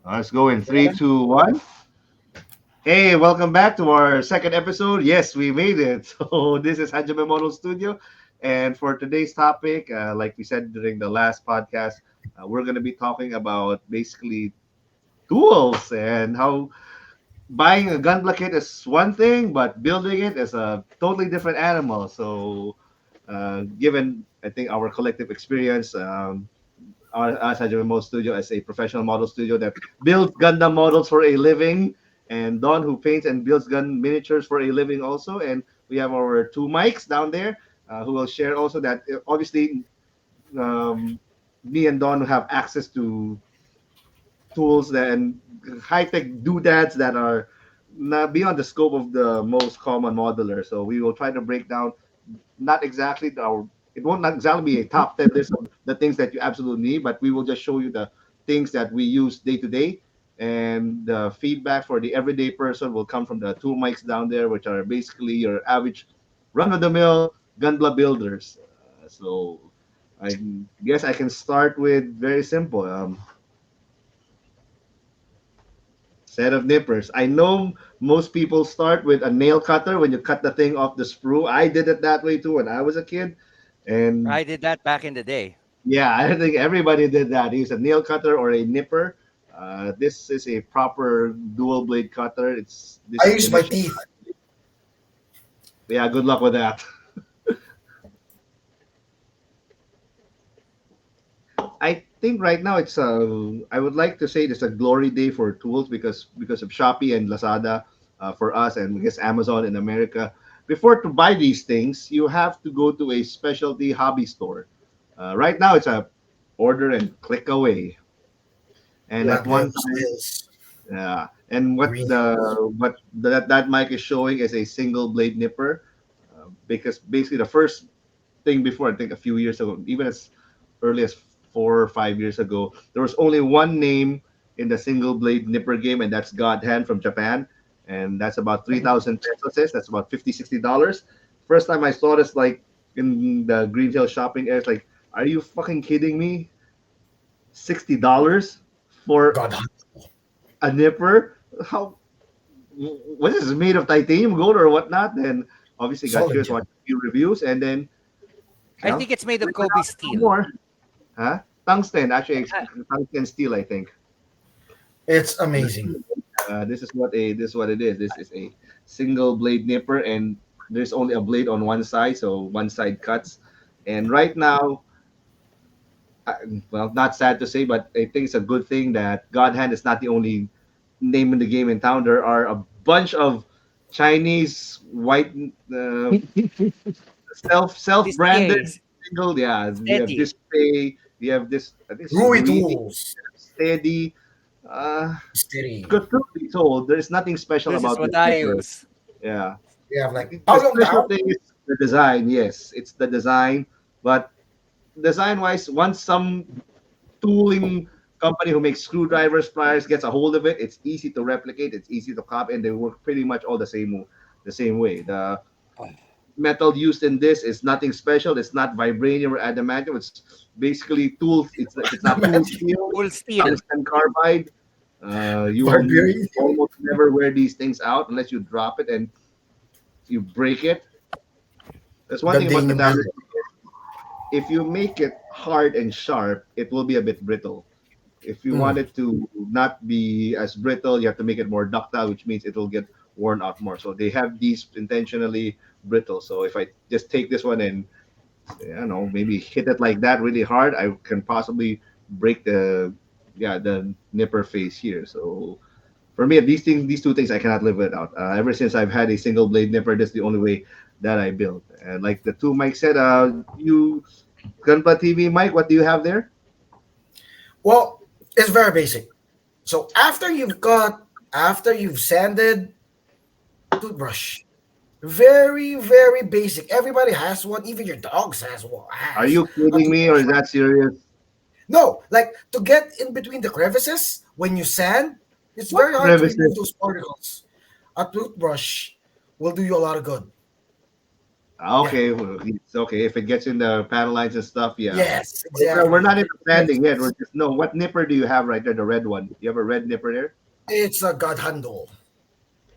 Let's go in three, two, one. Hey, welcome back to our second episode. Yes, we made it. So this is Hajime Model Studio, and for today's topic, like we said during the last podcast, we're going to be talking about basically tools and how buying a Gunpla kit is one thing, but building it is a totally different animal. So, given I think our collective experience, us Hajime Model Studio as a professional model studio that builds Gundam models for a living, and Don who paints and builds gun miniatures for a living also. And we have our two mics down there who will share also that obviously um, me and Don have access to tools that and high tech doodads that are not beyond the scope of the most common modeler. So we will try to break down not exactly our it won't not exactly be a top 10 list of the things that you absolutely need, but we will just show you the things that we use day to day. And the feedback for the everyday person will come from the two mics down there, which are basically your average run of the mill Gunpla builders. So I guess I can start with very simple. Set of nippers. I know most people start with a nail cutter when you cut the thing off the sprue. I did it that way too when I was a kid. And I did that back in the day. yeah, I think everybody did that. Use a nail cutter or a nipper. This is a proper dual blade cutter. This I is the use my mission. teeth. Yeah, good luck with that. I think right now it's I would like to say it's a glory day for tools because of Shopee and Lazada for us and I guess Amazon in America. Before to buy these things, you have to go to a specialty hobby store. Right now, it's a order and click away. And at Black one Devils time, Hills, yeah. And Green Hills. what that mic is showing is a single blade nipper, because basically the first thing before I think a few years ago, even as early as 4 or 5 years ago, there was only one name in the single blade nipper game, and that's God Hand from Japan, and that's about 3,000 pesos. That's about $50-$60. First time I saw this like in the Green Hill shopping area, it's like, are you fucking kidding me? $60 for God, a nipper? How what is it made of titanium, gold, or whatnot? Then obviously got solid curious, gem. watched a few reviews, and then I you know think it's made of went Kobe out for steel. more. Huh? Tungsten, actually, Uh, tungsten steel, I think. It's amazing. This is what it is. This is a single blade nipper, and there's only a blade on one side, so one side cuts. And right now, well, not sad to say, but I think it's a good thing that God Hand is not the only name in the game in town. There are a bunch of Chinese white self branded DCAs, single. Yeah, we have steady. Display. We have this. I think it's Rui Ruidi, tools. Steady. Uh, Steady. Because truth be told, there's nothing special This is about this what I paper. use. Yeah, We have like the Paoyong special Dao. thing is the design. Yes, it's the design, but design wise, once some tooling company who makes screwdrivers, pliers gets a hold of it, it's easy to replicate. It's easy to copy, and they work pretty much all the same way. The metal used in this is nothing special. It's not vibranium or adamantium. It's basically tools. It's not tool steel. Full It's steel. tungsten carbide. You will Barbarian. almost never wear these things out unless you drop it and you break it. That's one thing about Gandanium metallic. blue. If you make it hard and sharp, it will be a bit brittle. If you want Mm. it to not be as brittle, you have to make it more ductile, which means it will get worn out more. So they have these intentionally brittle. So if I just take this one and I don't know, maybe hit it like that really hard, I can possibly break the nipper face here. So for me, these two things I cannot live without. Ever since I've had a single blade nipper, that's the only way that I build. And like the two Mike said, you Gunpla TV, Mike, what do you have there? Well, it's very basic. So after you've sanded toothbrush, very basic. Everybody has one. Even your dogs Are has you a kidding me, or toothbrush. is that serious? No, like to get in between the crevices when you sand, it's What very hard to remove crevices? those particles. A toothbrush will do you a lot of good. Yeah. Okay, well, it's okay. If it gets in the panel lines and stuff, yeah. Yes, We're exactly. not into Makes sanding yet. We're sense. just no. What nipper do you have right there? The red one. You have a red nipper there? It's a God handle.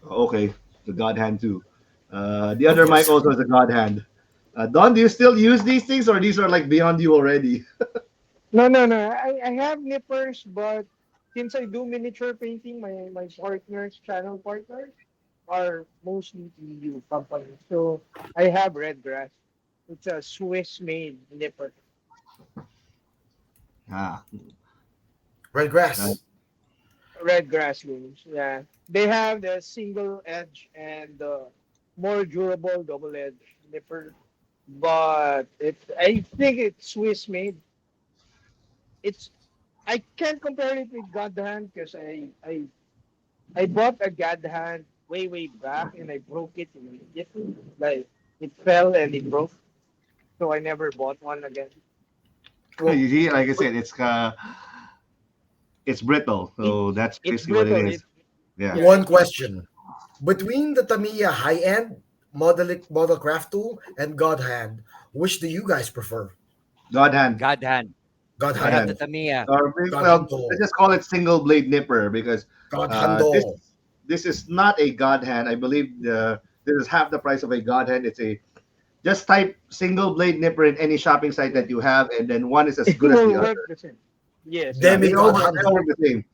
Okay, the God hand too. The Of other mic course. also is a God hand. Don, do you still use these things, or these are like beyond you already? No, no, no. I have nippers, but since I do miniature painting, my partners, channel partners, are mostly EU companies. So I have red grass. It's a Swiss made nipper. Ah, Red uh, grass. Red grass looms. Yeah. They have the single edge and the more durable double edge nipper. But I think it's Swiss made. It's I can't compare it with God hand because I bought a God hand way back and I broke it immediately. Like it fell and it broke, so I never bought one again. Well, you see, like I said, it's brittle, It so that's it's basically what it brittle. is. Yeah. Yeah, one question. Between the Tamiya high-end model craft tool and God hand, which do you guys prefer? God hand, God hand. God I God have the hand. handle. Tamiya. Or God well, let's handle. just call it single blade nipper because God this handle. is not a God hand. I believe this is half the price of a God hand. It's a just type single blade nipper in any shopping site yeah. that you have, and then one is as It good as will the work other. the same. Yes, Yeah, it they will all Demigod work work, the they all handle. work the same.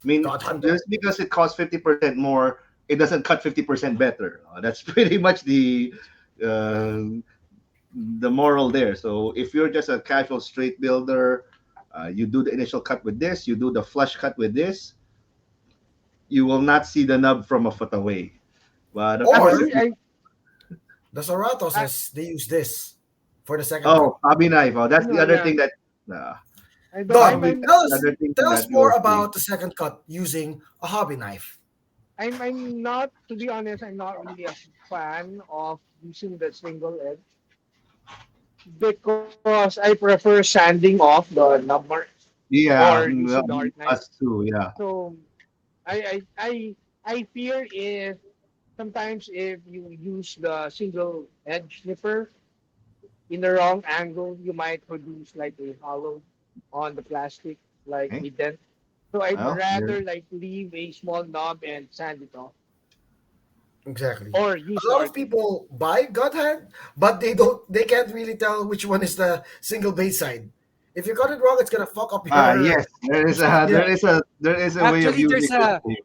I mean, God handle. just because it costs 50% more, it doesn't cut 50% better. That's pretty much uh, the moral there. So if you're just a casual straight builder, you do the initial cut with this, you do the flush cut with this, you will not see the nub from a foot away. But of course, if Or Actually, you, the Serato I says they use this for the second cut. oh, hobby knife, oh, that's the no, other yeah. thing that uh, I don't. Don, hobby, tell the us other thing tell us that more you'll see. about the second cut using a hobby knife. I'm not, to be honest. I'm not really a fan of using the single edge because I prefer sanding off the number or Yeah, using the art knife. us too. Yeah. So I fear if sometimes if you use the single edge snipper in the wrong angle, you might produce like a hollow on the plastic, like Okay. a dent. So I'd Well, there. rather like leave a small knob and sand it off, Exactly. or A use the lot of art knife. people buy God hand, but they can't really tell which one is the single blade side. If you got it wrong, it's gonna fuck up your Yes, there Yeah, is a way of Actually, using there's this a thing.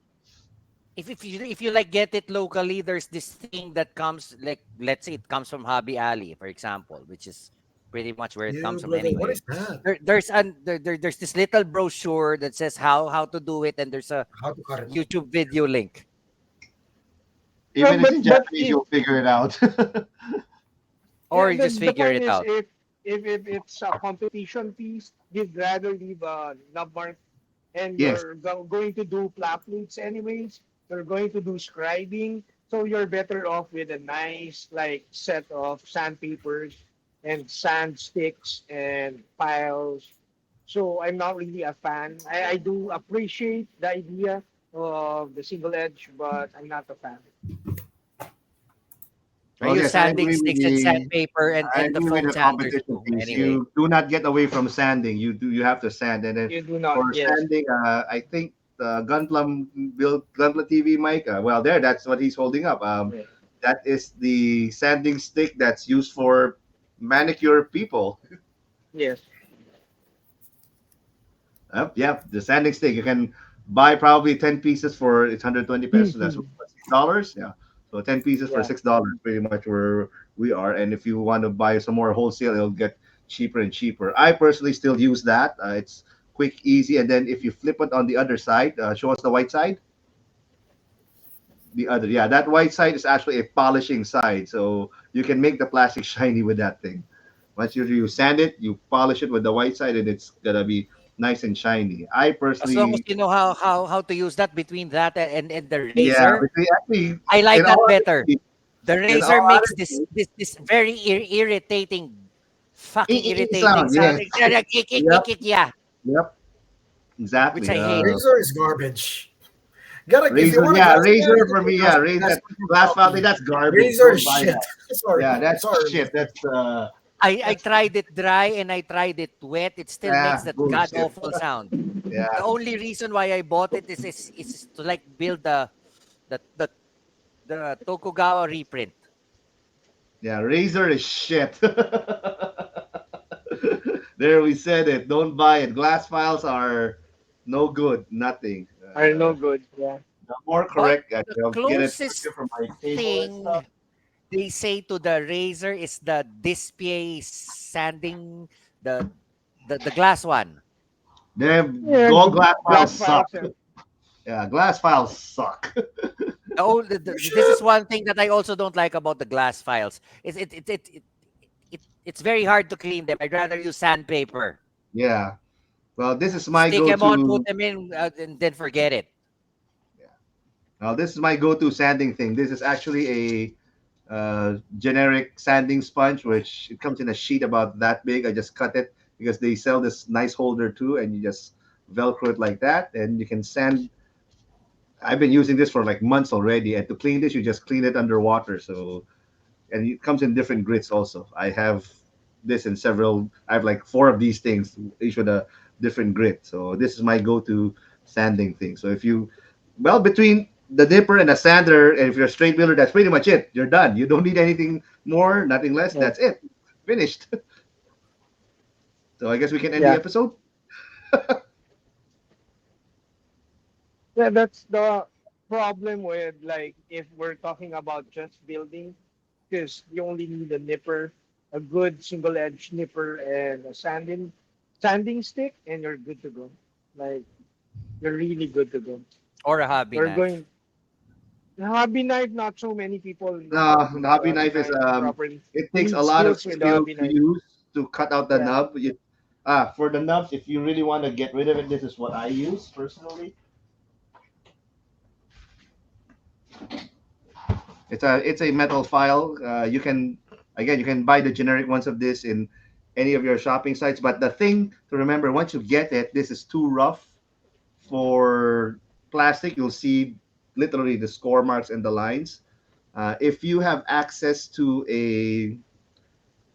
if you like get it locally, there's this thing that comes like let's say it comes from Hobby Alley, for example, which is pretty much where it you comes from brother. What anyway. is that? There's this little brochure that says how to do it, and there's a How to cut it? YouTube video link, Even it's in but Japanese, you'll figure it out. or yeah, you just the figure point it is out. if it's a competition piece, you'd rather leave a knob mark, and Yes. you're going to do flap plates anyways. You're going to do scribing, so you're better off with a nice like set of sandpapers and sand sticks and piles. So I'm not really a fan. I do appreciate the idea of the single edge, but I'm not a fan. I Well, use yes, I sanding agree with sticks and the sandpaper I and the agree with foam the sanders competition too. piece. Anyway, You do not get away from sanding. You have to sand, and then You do not, for yes. sanding, I think the Gunpla TV mic. Well, there, that's what he's holding up. Yeah. That is the sanding stick that's used for manicure people. Yes. Yeah, the sanding stick. You can buy probably 10 pieces for it's 120 pesos. That's what, $6. Yeah, so 10 pieces for Yeah. $6. Pretty much where we are. And if you want to buy some more wholesale, it'll get cheaper and cheaper. I personally still use that. It's quick, easy, and then if you flip it on the other side, show us the white side. The other, yeah, that white side is actually a polishing side, so you can make the plastic shiny with that thing. Once you sand it, you polish it with the white side, and it's gonna be nice and shiny. I as long as personally, you know how to use that between that and the yeah, razor, but we actually, I in like that all better. honesty, The in all razor makes honesty, this very irritating, fucking irritating sound, sound. yes, yep, Yeah, yep, which exactly. I hate. Razor is garbage. Gotta if you Razor, want a yeah, glass file, razor get for a me, yeah, razor glass that file from glass fountain, Shopee. that's garbage. Razor Don't is buy shit. that. Sorry, Yeah, that's sorry, shit. listener. I That's tried it dry and I tried it wet. It still makes that god bullshit. awful sound. The Yeah, only reason why I bought it is to like build the the the Tokugawa reprint. yeah, razor is shit. There we said it. Don't buy it. Glass files are no good, nothing. Are no good. Yeah. The more But correct, the I'll get it closest for my table and stuff. thing they say to the razor is the display sanding the the glass one. Then Yeah. all glass files Glass suck. files. Yeah. Yeah, glass files suck. The, You this should. is one thing that I also don't like about the glass files. It's very hard to clean them. I'd rather use sandpaper. Yeah. Well, this is my Stick them on, put go-to. them in, and then forget it. Yeah. Now, this is my go-to sanding thing. This is actually a generic sanding sponge, which it comes in a sheet about that big. I just cut it because they sell this nice holder too, and you just Velcro it like that, and you can sand. I've been using this for like months already, and to clean this, you just clean it underwater. So, and it comes in different grits also. I have this in several. I have like four of these things, each with a different grit. So this is my go-to sanding thing. So if you, well, between the dipper and a sander, and if you're a straight wheeler, that's pretty much it. You're done. You don't need anything more, nothing less. Yeah. That's it. Finished. So I guess we can end the Yeah. episode. Yeah. That's the problem with like if we're talking about just building, because you only need a nipper, a good single edge nipper, and a sanding stick, and you're good to go. Like you're really good to go. Or a hobby We're knife. going the hobby knife. Not so many people know how to The use the hobby hobby knife is knife properly. it You takes a need lot of skills with the skill hobby to knife. use to cut out the Yeah. nub. For the nubs, if you really want to get rid of it, this is what I use personally. It's a metal file. You can again you can buy the generic ones of this in any of your shopping sites. But the thing to remember, once you get it, this is too rough for plastic. You'll see literally the score marks and the lines. If you have access to a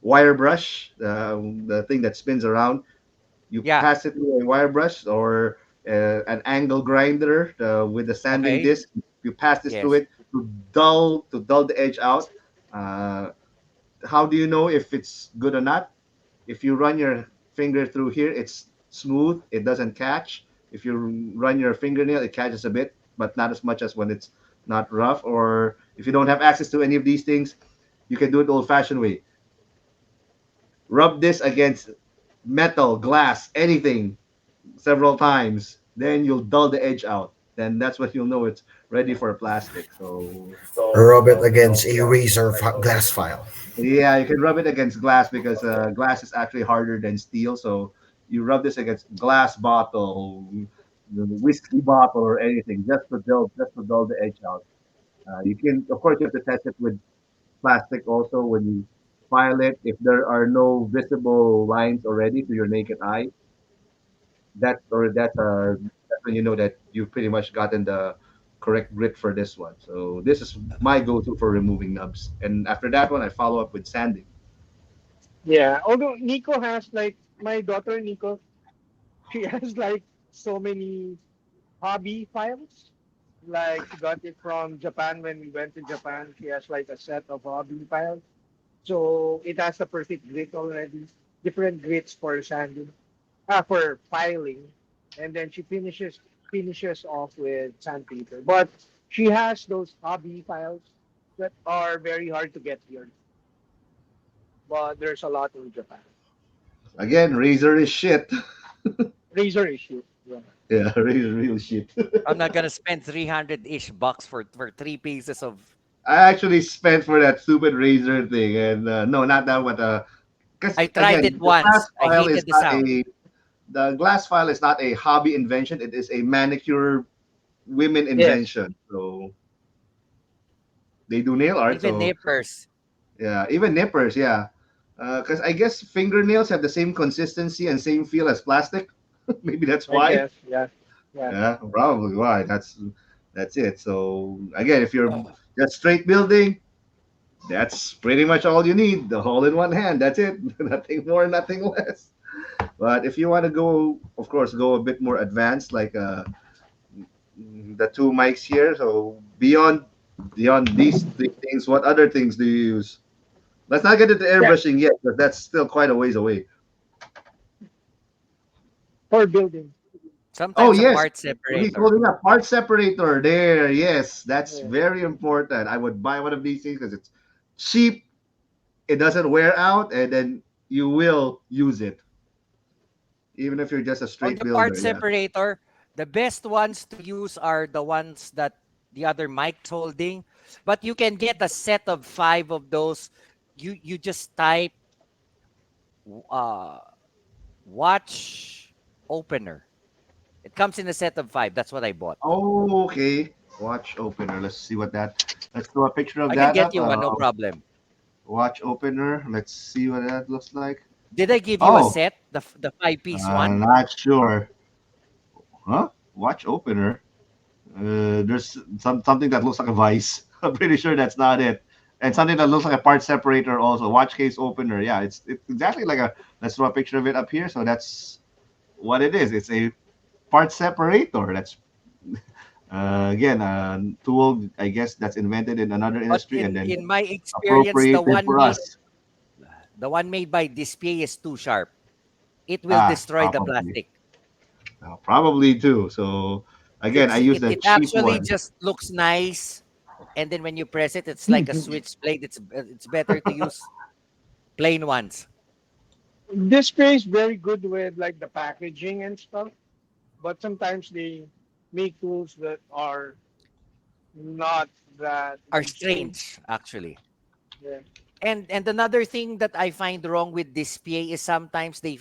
wire brush, the thing that spins around, you Yeah. pass it through a wire brush or an angle grinder with the sanding Okay. disc. You pass this through Yes. it to dull the edge out. Uh, how do you know if it's good or not? If you run your finger through here, it's smooth. It doesn't catch. If you run your fingernail, it catches a bit, but not as much as when it's not rough. Or if you don't have access to any of these things, you can do it the old-fashioned way. Rub this against metal, glass, anything several times, then you'll dull the edge out. Then that's what you'll know it's ready for plastic. So Rub it against a glass file. yeah, you can rub it against glass because glass is actually harder than steel. So you rub this against glass bottle, whiskey bottle, or anything just to dull the edge out. You can, of course, you have to test it with plastic also when you file it. If there are no visible lines already to your naked eye, that's when you know that you've pretty much gotten the correct grit for this one. So this is my go-to for removing nubs. And after that one, I follow up with sanding. Yeah. Although Nico has like my daughter Nico, she has like so many hobby files. Like she got it from Japan when we went to Japan. She has like a set of hobby files. So it has a perfect grit already. Different grits for sanding, for filing, and then she finishes off with sandpaper. But she has those hobby files that are very hard to get here. But there's a lot in Japan. Again, razor is shit. Razor issue. Yeah. Yeah, razor real shit. I'm not gonna spend 300-ish bucks for three pieces of. I actually spent for that stupid razor thing, and no, not that one. Because I tried it again, the glass once. I file is hated the not sound. a the glass file is not a hobby invention. It is a manicure women Yes. invention. So they do nail art. Even So nippers. yeah, even nippers. Yeah, because I guess fingernails have the same consistency and same feel as plastic. Maybe that's I why. guess. Yeah. Yeah. Yeah, probably why. That's That's it. So again, if you're just straight building, that's pretty much all you need. The hole in one hand. That's it. Nothing more, nothing less. But if you want to go, of course, go a bit more advanced, like the two mics here. So beyond these three things, what other things do you use? Let's not get into Yeah, airbrushing yet, but that's still quite a ways away. for building. Oh Sometimes a yes, part he's separator. holding a part separator there. Yes, that's Yeah. very important. I would buy one of these things because it's cheap. It doesn't wear out, and then you will use it, even if you're just a On straight the part builder. Yeah. separator, the best ones to use are the ones that the other mic's holding. But you can get a set of 5 of those. You just type uh, watch opener. It comes in a set of 5. That's what I bought. Oh, okay. Watch opener. Let's see what that. Let's throw a picture of I can that get up. you one, no problem. Watch opener. Let's see what that looks like. Did I give you a Oh, set, the 5 piece one? not sure. Huh? Watch opener. There's something that looks like a vice. I'm pretty sure that's not it. And something that looks like a part separator also. Watch case opener. Yeah, it's exactly like a. Let's draw a picture of it up here. So that's what it is. It's a part separator. That's again a tool. I guess that's invented in another But industry and then in my experience, appropriated for us. the one made by Display is too sharp. It will Ah, destroy the probably. plastic. Probably too. So again, I use the It cheap actually one. just looks nice, and then when you press it, it's like a switchblade. It's better to use plain ones. This is very good with like the packaging and stuff, but sometimes they make tools that are not that Are useful. strange actually. Yeah. And another thing that I find wrong with Display is sometimes they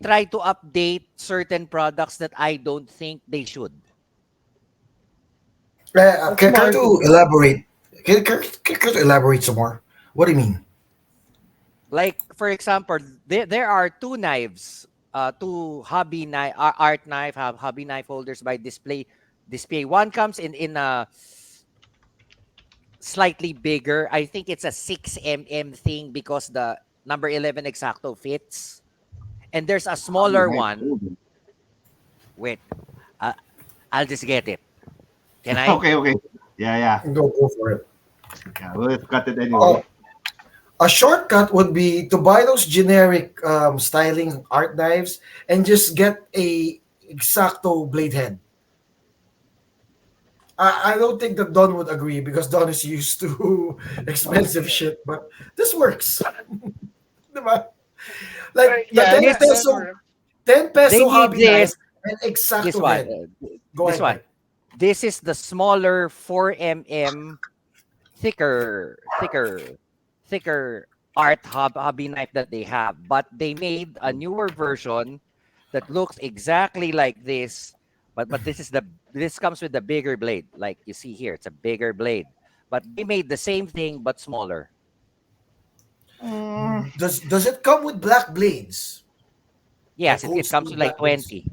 try to update certain products that I don't think they should. That's Care to marketing. elaborate? Care to elaborate some more? What do you mean? Like for example, there are two hobby knife, art knife, hobby knife holders by Display. One comes in a slightly bigger. I think it's a 6 mm thing because the number 11 exacto fits. And there's a I'll be smaller nice one. holding. Wait, uh, I'll just get it. Can I? Okay, okay. Yeah, yeah. Go for it. Yeah, we'll cut it Oh, anyway. a shortcut would be to buy those generic styling art knives and just get a exacto blade head. I don't think that Don would agree because Don is used to expensive Yeah. shit, but this works. Diba? Like the Yeah, 10 This that peso works. 10 they peso made hobby knife and this exacto one. head. Go This ahead, one. Mike. This is the smaller 4 mm thicker, thicker, thicker hobby knife that they have. But they made a newer version that looks exactly like this. But this comes with the bigger blade. Like you see here, it's a bigger blade. But they made the same thing but smaller. Mm, Does it come with black blades? Like Yes, it cold comes steel with like black blades? 20.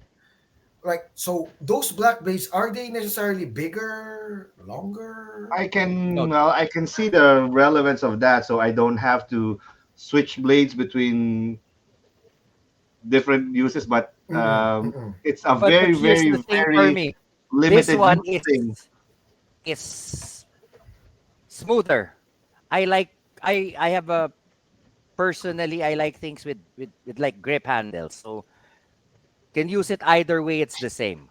Like so those black blades are they necessarily bigger, longer? No, I can see the relevance of that, so I don't have to switch blades between different uses. But Mm-mm, mm-mm. it's a but very, here's very, the thing for very me. This limited one use thing. is smoother. I like I have a personally I like things with like grip handles. So can use it either way, it's the same.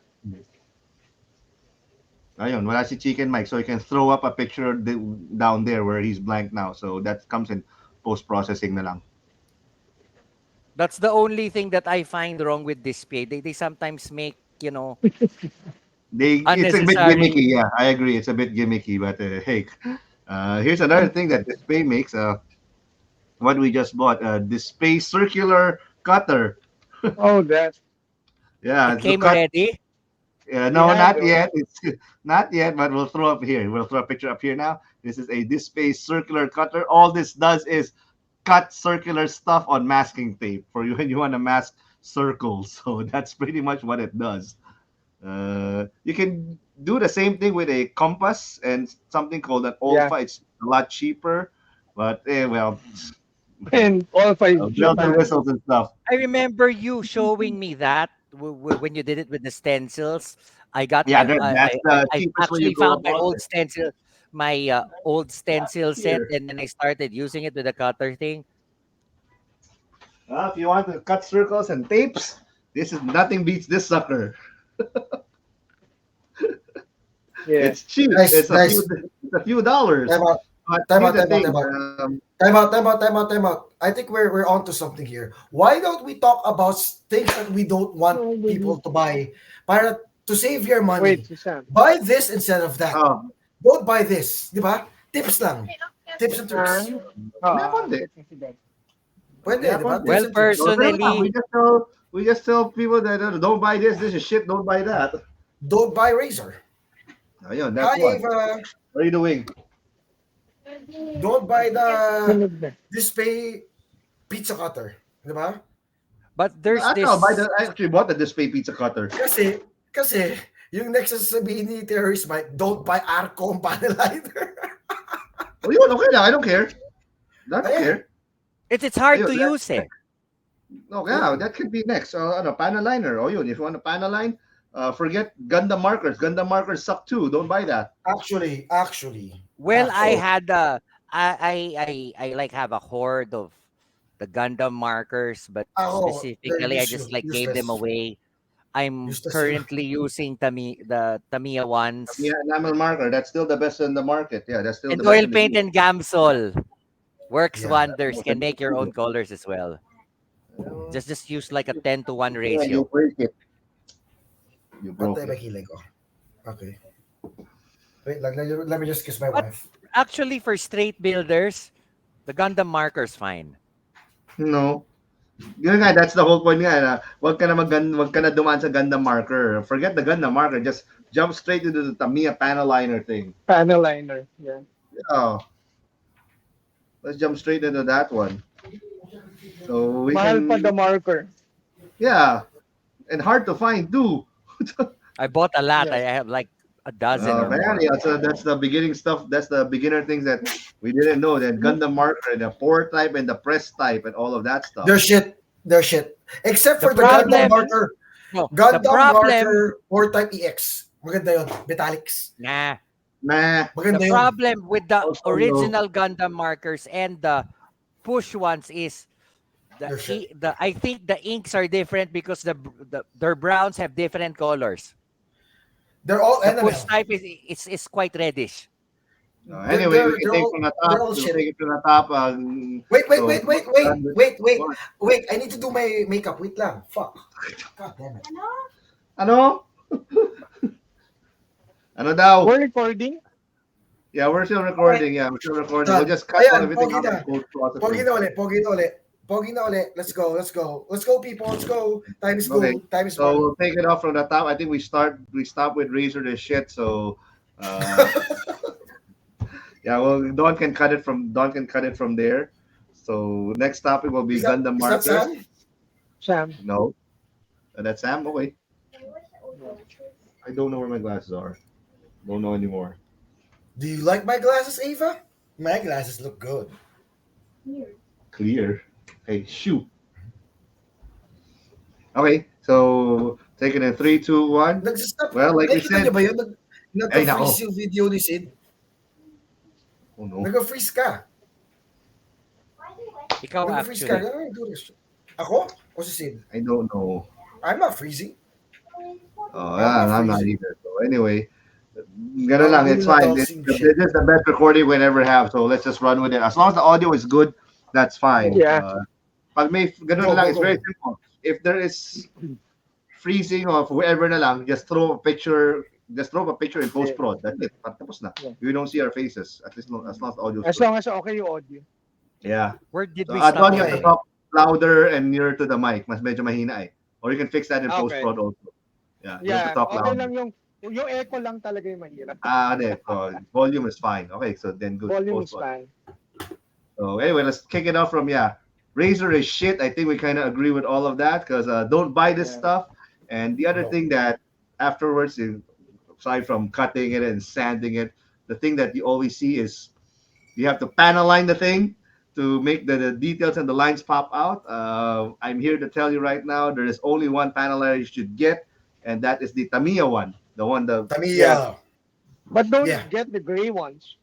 Ayun, wala si Chicken Mike, so you can throw up a picture down there where he's blank now. So that comes in post processing na lang. That's the only thing that I find wrong with display. They sometimes make, It's a bit unnecessary. gimmicky. Yeah, I agree. It's a bit gimmicky, but hey, here's another thing that Display makes. What we just bought, Display circular cutter. Oh, that Yeah, It to came cut. already. we No, have not those. yet. It's not yet, but we'll throw up here. We'll throw a picture up here now. This is a Display circular cutter. All this does is cut circular stuff on masking tape for you when you want to mask circles. So that's pretty much what it does. You can do the same thing with a compass and something called an Yeah. Olfa. It's a lot cheaper, but well, And all five bells and Japan. whistles and stuff. I remember you showing me that when you did it with the stencils. I got Yeah, that's the I cheapest way you actually go found about it. my old stencil set, Here, and then I started using it with the cutter thing. if you want to cut circles and tapes, this is nothing beats this sucker. Yeah. It's cheap. Guys, guys, It's a few dollars. time out, But time here's out, the time out, thing. time out. Time out, time out, time out, time out. I think we're onto something here. Why don't we talk about things that we don't want people to buy para to save your Wait, money? Sam. Buy this instead of that. Um, Don't buy this, di ba? Tips lang. Tips and Ah, tricks. May konti. Pwede, Yeah, di ba? konti. Tips Well, and tricks. So, same lang. personally, We just tell people that don't buy this. This is shit. Don't buy that. Don't buy razor. Ayun, that's Hi, one. Ava. What are you doing? Don't buy the Sunog na. display pizza cutter. Di ba? but there's I don't know. this. I actually bought the display pizza cutter. Kasi, yung next na sasabihin ni Terrorist Mike, don't buy Arco panel liner. Oh, yun, okay lang. I don't care. I don't Ayan. care. It's hard Ayun, to use eh. No, yeah, that could be next. Panel liner. Oh, yun. If you want a panel line, forget Gundam markers. Gundam markers suck too. Don't buy that. Actually. Well, I Actually. had I like have a hoard of the Gundam markers, but Ako, they're specifically I just like gave them useless. away. I'm Useless yun. currently using the Tamiya ones. Yeah, enamel marker. That's still the best in the market. Yeah, that's still And the best oil in the paint game. and Gamsol works Yeah. wonders. Can make your own colors as well. Just use like a 10-to-1 Yeah, you ratio. break it. You broke Pantay ba it. kilay ko? Okay. Wait, let me just kiss my But wife. actually, for straight builders, the Gundam marker's fine. No. Yun nga, that's the whole point nga. Wag ka na dumaan sa Gundam marker. Forget the Gundam marker. Just jump straight into the Tamiya panel liner thing. Panel liner. Yeah. Oh, let's jump straight into that one. So we Mahal pa the can, marker. yeah, and hard to find too. I bought a lot. I Yeah. have like a dozen Oh or man, more. yeah. So that's the beginning stuff. That's the beginner things that we didn't know. That Gundam marker, and the pour type, and the press type, and all of that stuff. They're shit. Except The for the Gundam problem, marker. no, the Gundam problem, marker or type EX. Maganda yun. Metallics. nah. Nah. The Maganda yun. problem with the Also, no. original Gundam markers and the push ones is They're shit. I think the inks are different because their browns have different colors. They're all The push enamel. type is quite reddish. Anyway, we can take from the they're top. all We'll shit. take it from the top. Wait, So, wait. I need to do my makeup. Wait lang. Fuck. God damn it. Ano? Ano daw? We're recording. Yeah, we're still recording. Yeah, we're still recording. We'll Done. just cut Ayan, everything pogi out na. of post Pogi processing. na ulit. Pogi na ulit. Let's go. Let's go, people. Let's go. Time is Okay. gold. Time is So money. we'll take it off from the top. I think we stop with Razor this shit. So uh, yeah, well Don can cut it from there. So next topic will be Is that, Gundam is that markers. Sam? Sam. No, that's Sam. Okay, I don't know where my glasses are. Don't know anymore. Do you like my glasses, Ava? My glasses look good. Clear. Hey, shoot. Okay, so take it in 3, 2, 1. Nagsistop. Well, like we Nakita said, niyo ba yun? Ay, Nagka-freeze nako. yung video ni Sid. Oh no. Nagka-freeze ka. Ikaw Nagka-freeze ka. actually. Do this. Ako? O si Sid? I don't know. I'm not freezing. Oh, yeah, I'm not freezing. either. So anyway, ganun lang. It's fine. This is the best recording we ever have. So let's just run with it. As long as the audio is good, that's fine. Yeah. Pag may ganun Go, lang, go, it's go. very simple. If there is freezing or whoever na lang, just throw a picture. Just throw a picture in post prod. That's it. Tapos na. Yeah. We don't see our faces. At least as long as the audio is As good. long as okay yung audio. Yeah. Where did So, we Don, stop? you have to Okay. talk louder and nearer to the mic. Mas medyo mahina eh. Or you can fix that in Okay. post prod also. Yeah. You have Yeah, to talk okay louder. lang yung echo lang talaga yung mahirap. Volume is fine. Okay, so then good. Volume is Post prod. fine. So anyway, let's kick it off from Razor is shit. I think we kind of agree with all of that because don't buy this Yeah. stuff. And the other No. thing that afterwards, aside from cutting it and sanding it, the thing that you always see is you have to panel line the thing to make the details and the lines pop out. I'm here to tell you right now, there is only one panel liner you should get, and that is the Tamiya one. The one, the Tamiya. yeah, But Yeah, don't get the gray ones.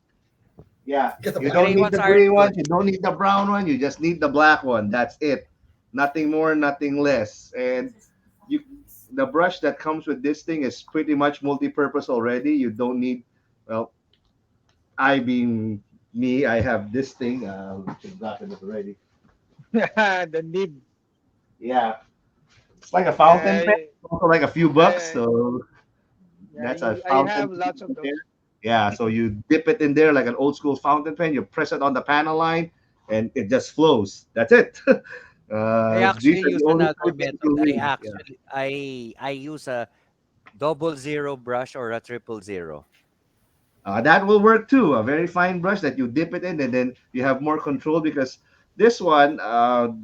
yeah. get the You The black don't gray one. need ones the aren't gray one. good. You don't need the brown one. You just need the black one. That's it. Nothing more, nothing less. And you, the brush that comes with this thing is pretty much multi-purpose already. You don't need, well, I being me, I have this thing. I've gotten it already. The nib. Yeah, it's like a fountain pen. I, Also like a few bucks. I, So that's a I fountain have pen lots in of there. those. Yeah, so you dip it in there like an old school fountain pen. You press it on the panel line, and it just flows. That's it. I These actually are the use only another two things method. you need. Yeah. I use a double zero brush or a triple zero. That will work too. A very fine brush that you dip it in, and then you have more control because this one,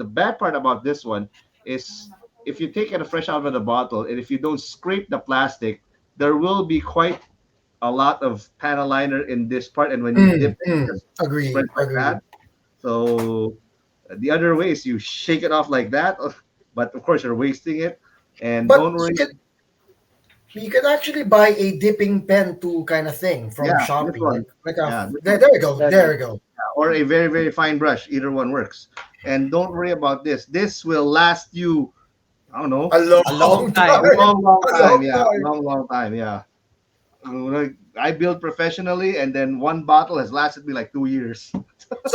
the bad part about this one is if you take it fresh out of the bottle and if you don't scrape the plastic, there will be quite a lot of panel liner in this part. And when you dip it, it just spreads Agree, like that. agree. So the other way is you shake it off like that, but of course you're wasting it. And But don't worry. you can actually buy a dipping pen tool kind of thing from Yeah, this Shopee. one. Like a Yeah, this there, one. there you go, That there is. you go. Or a very, very fine brush. Either one works. And don't worry about this. This will last you, I don't know, A A long long a time. time, long, long a time. long Yeah, a time. long, long time. Yeah. Like, I build professionally, and then one bottle has lasted me like 2 years.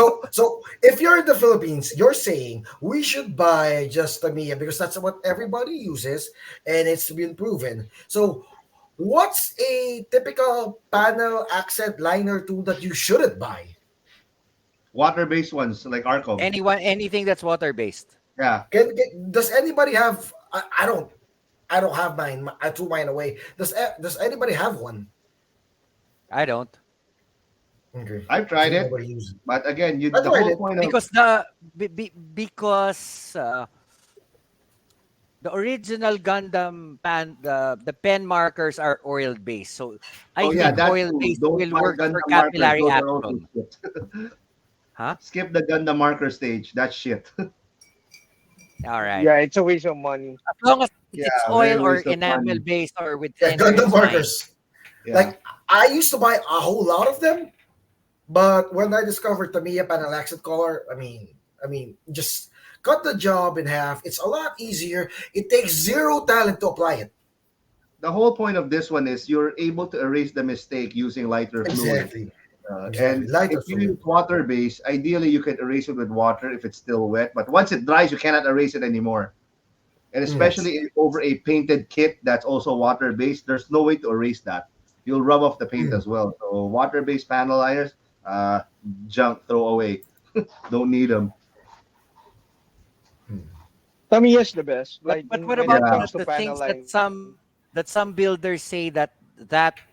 So if you're in the Philippines, you're saying we should buy just Tamiya because that's what everybody uses and it's been proven. So what's a typical panel accent liner tool that you shouldn't buy? Water-based ones like Arcom. Anything that's water based. Yeah. Does anybody have? I don't have mine. I threw mine away. Does anybody have one? I don't. Okay, I've so tried it, nobody uses it. but again, I the tried whole it. point of Because the original Gundam the pen markers are oil based. So I oh yeah, think that's oil true. based Don't will buy work for Gundam markers; capillary those are also action. shit. Huh? Skip the Gundam marker stage. That's shit. All right. Yeah, it's a waste of money. As long as Yeah, it's very oil or waste of enamel money. based or with Yeah, thinner, Gundam it's fine. markers. Yeah. Like I used to buy a whole lot of them, but when I discovered Tamiya panel accent color, just cut the job in half. It's a lot easier. It takes zero talent to apply it. The whole point of this one is you're able to erase the mistake using lighter fluid. Exactly. Exactly. And Lighter if you fluid. use water based, ideally you can erase it with water if it's still wet. But once it dries, you cannot erase it anymore. And Mm. especially over a painted kit that's also water based, there's no way to erase that. You'll rub off the paint Mm. as well. So water based panel liners, junk, throw away. Don't need them. Mm. Tamiya is the best. But Like what when it about Yeah. comes to the panel things line. that some builders say that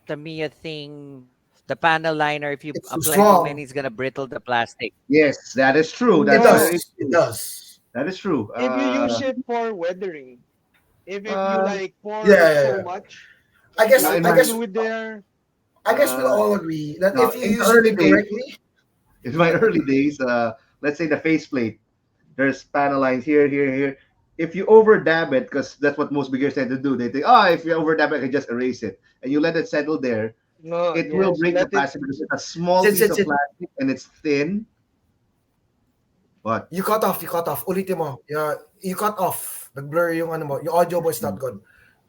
Tamiya thing, the panel liner, if you It's too apply too strong. many, it's gonna brittle the plastic. Yes, that is true. It That's No, very does. It true. does. That is true. if you use it for weathering, if you Uh, like Yeah, pour yeah, so yeah. much, I guess. in like I my guess. fluid there, I guess we'll uh, all agree that no, if you in the use it early days, incorrectly, in my early days, let's say the faceplate, there's panel lines here, here, here. If you over dab it, because that's what most beginners tend to do, they think, oh, if you over dab it, I can just erase it, and you let it settle there, no, it will yes, break the let it. plastic because it's a small since piece it's of it, plastic and it's thin. But you cut off. You cut off. Ulitin mo. Yeah, you cut off. Nag-blur yung ano mo. Yung audio mo is not good.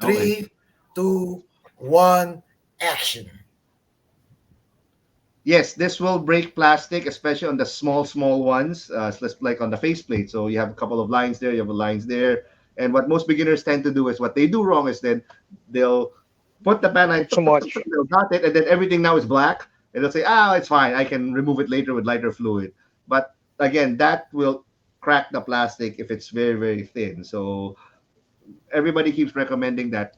okay, 3, 2, 1, action. yes, this will break plastic, especially on the small, small ones. So let's like on the faceplate. So you have a couple of lines there, you have lines there. And what most beginners tend to do is what they do wrong is then they'll put the pen line, Put so much. they'll dot it, and then everything now is black. And they'll say, it's fine. I can remove it later with lighter fluid. But again, that will crack the plastic if it's very, very thin. So everybody keeps recommending that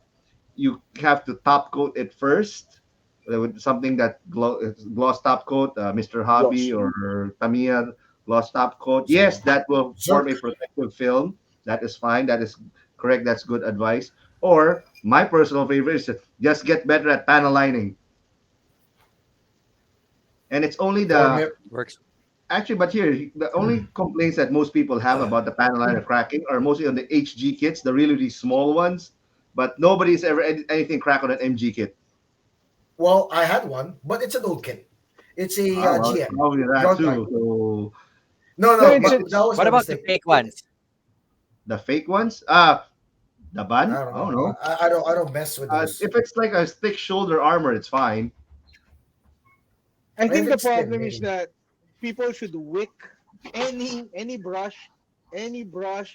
you have to top coat it first with something that gloss top coat, Mr. Hobby Gloss. or Tamiya gloss top coat. Yes, So, that will form Zerk. a protective film. That is fine. That is correct. That's good advice. Or My personal favorite is to just get better at panel lining, and it's only For me, the Works. actually, but here the only complaints that most people have about the panel liner cracking are mostly on the HG kits, the really small ones. But nobody's ever anything crack on an MG kit. well, I had one, but it's an old kit. It's a Ah, well, it's GM probably that ground card. too. So No, No, no, it's but that it's was What my about the mistake. fake ones? the fake ones, the bun. I don't Oh know. no. I don't mess with those. If it's like a thick shoulder armor, it's fine. I If think the it's thin, problem is maybe. that people should wick any brush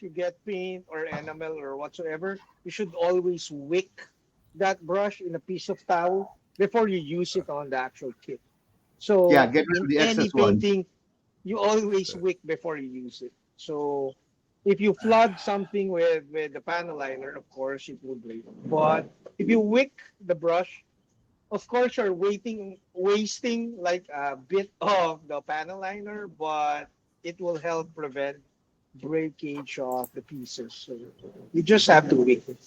you get paint or enamel or whatsoever, you should always wick that brush in a piece of towel before you use it on the actual kit. Yeah, So get rid of in the any excess one. painting, you always wick before you use it. So if you flood something with the panel liner, of course it will break. But if you wick the brush, of course you're wasting like a bit of the panel liner, but it will help prevent breakage of the pieces. So you just have to wick it.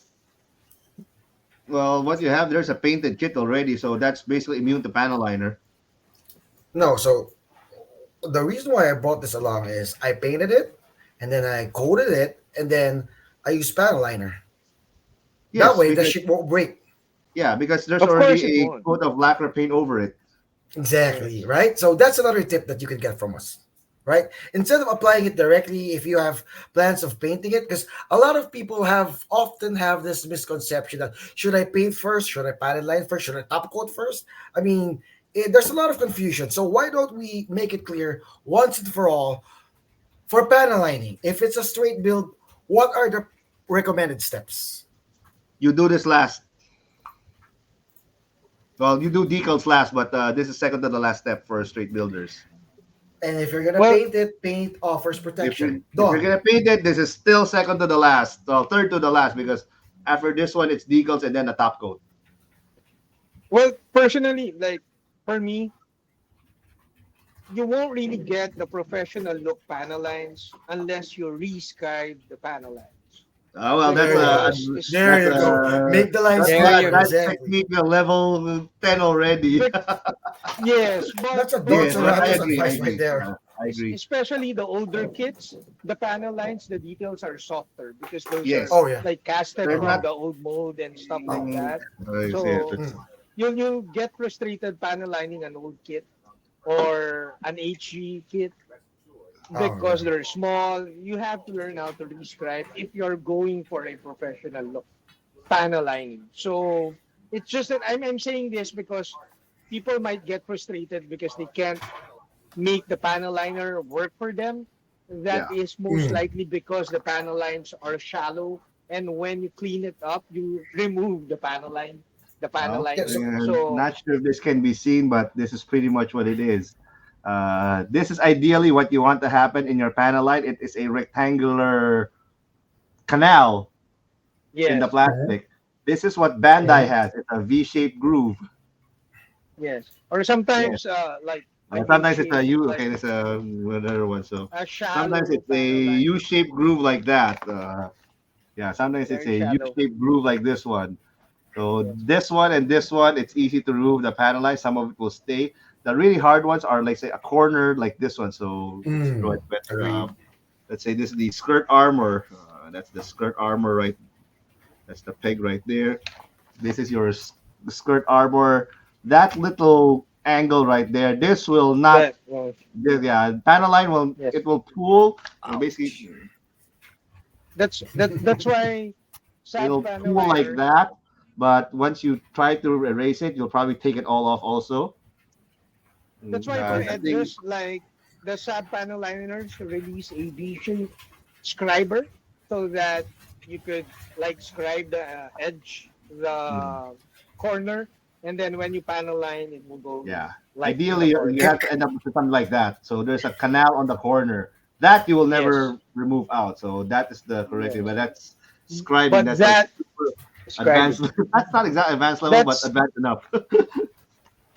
Well, what you have there's a painted kit already, so that's basically immune to panel liner. No, so the reason why I brought this along is I painted it, and then I coated it, and then I used panel liner. That Yes, way, the because shit won't break. there's Of course already it a won't. coat of lacquer paint over it. Exactly, Yes. right? So that's another tip that you can get from us, right? Instead of applying it directly, if you have plans of painting it, because a lot of people have often have this misconception that should I paint first, should I panel line first, should I top coat first? I mean, there's a lot of confusion. So why don't we make it clear once and for all for panel lining? If it's a straight build, what are the recommended steps? You do this last. Well, you do decals last, but this is second to the last step for straight builders. And if you're gonna Well, paint it, paint offers protection. If you're Done. gonna paint it, this is still second to the last, well, third to the last because after this one it's decals and then the top coat. personally, like for me, you won't really get the professional look panel lines unless you rescribe the panel lines. Oh well, There you go. It's There you go. Make the lines There you flatter. go. that's Exactly. technique level 10 already. bec- yes, That's a but Don Yes, but I Serrano's agree. I advice right agree. there. I agree. especially the older kits, the panel lines, the details are softer because those are Yes, Oh yeah. like casted there's from not. the old mold and stuff like Oh. Mm, that. yes, So Mm. you'll get frustrated panel lining an old kit or an HG kit Oh yeah. because they're small. You have to learn how to describe if you're going for a professional look panel lining. So it's just that I'm saying this because people might get frustrated because they can't make the panel liner work for them. That yeah. is most Mm. likely because the panel lines are shallow, and when you clean it up, you remove the panel Well, Yeah. liner. So So not sure if this can be seen, but this is pretty much what it is. This is ideally what you want to happen in your panel light. It is a rectangular canal in the yes, mhm, plastic. This is what Bandai mhm. has. It's a V-shaped groove. yes, or Yes. sometimes like an H Sometimes it's a shape, U. like Okay, there's a another one. So a sometimes shallow it's a panel line, U-shaped groove like that. Yeah, sometimes it's very a shallow. U-shaped groove like this one. So Yes, this one and this one, it's easy to remove the panel line. Some of it will stay. The really hard ones are like say a corner like this one. So let's draw Mm. it better. Agreed. Let's say this is the skirt armor. That's the skirt armor right. That's the peg right there. This is your skirt armor. That little angle right there. This will not. that well, Yeah, panel line will yes. it will pool. Basically, Ouch. That's why sad it'll panel pool like liners. that. But once you try to erase it, you'll probably take it all off also. That's why for The thing, edges, like the sub panel liners release a V-shaped scriber so that you could like scribe the edge, mm, the corner, and then when you panel line, it will go yeah. like in the Ideally, you corner. Can, have to end up with something like that. So there's a canal on the corner that you will Yes, never remove out. So that is the correct thing. yes. But that's scribing. But That's like that super scribing, advanced. That's not exactly advanced level, but that's advanced enough.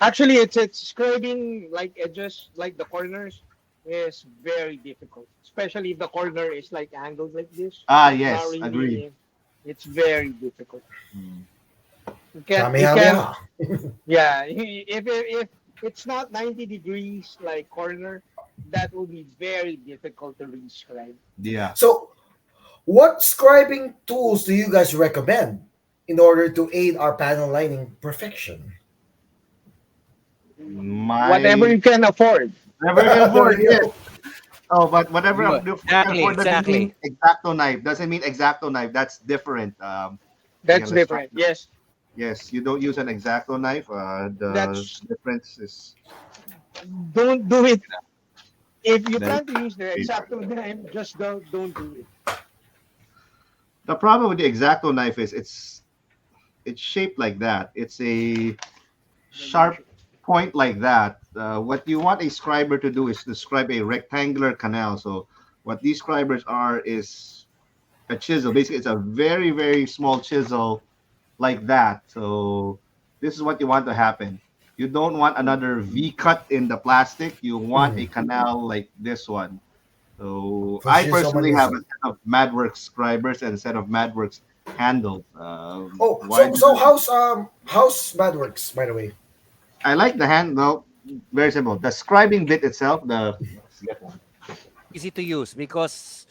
actually it's scribing like edges, like the corners is very difficult, especially if the corner is like angled like this. Ah, Not yes, agree. really, it's very difficult. Mm. You can't. Kamehameha. Yeah, if it's not 90 degrees like corner, that will be very difficult to rescribe. Yeah. So, what scribing tools do you guys recommend in order to aid our panel lining perfection? Whatever My you can afford. Whatever you can There afford, you yes. go. Oh, but whatever Good. you can Exactly, afford doesn't exactly. mean exacto knife. Doesn't mean exacto knife. That's different. That's Again, let's try. different. Yes, Yes, you don't use an exacto knife. The that's difference is don't do it. If you that plan to use the exacto knife, just don't do it. the problem with the exacto knife is it's shaped like that. It's a sharp point like that. What you want a scriber to do is to scribe a rectangular canal. So what these scribers are is a chisel. Basically, it's a very very small chisel like that. So this is what you want to happen. You don't want another V cut in the plastic. You want a Mhm. canal like this one. So For I sure, someone personally needs have a that. set of MadWorks scribers and a set of MadWorks handles. Oh, Why so did how's Bad Works, by the way? I like the hand? Well, very simple. The scribing bit itself, the let's get one. Easy to use because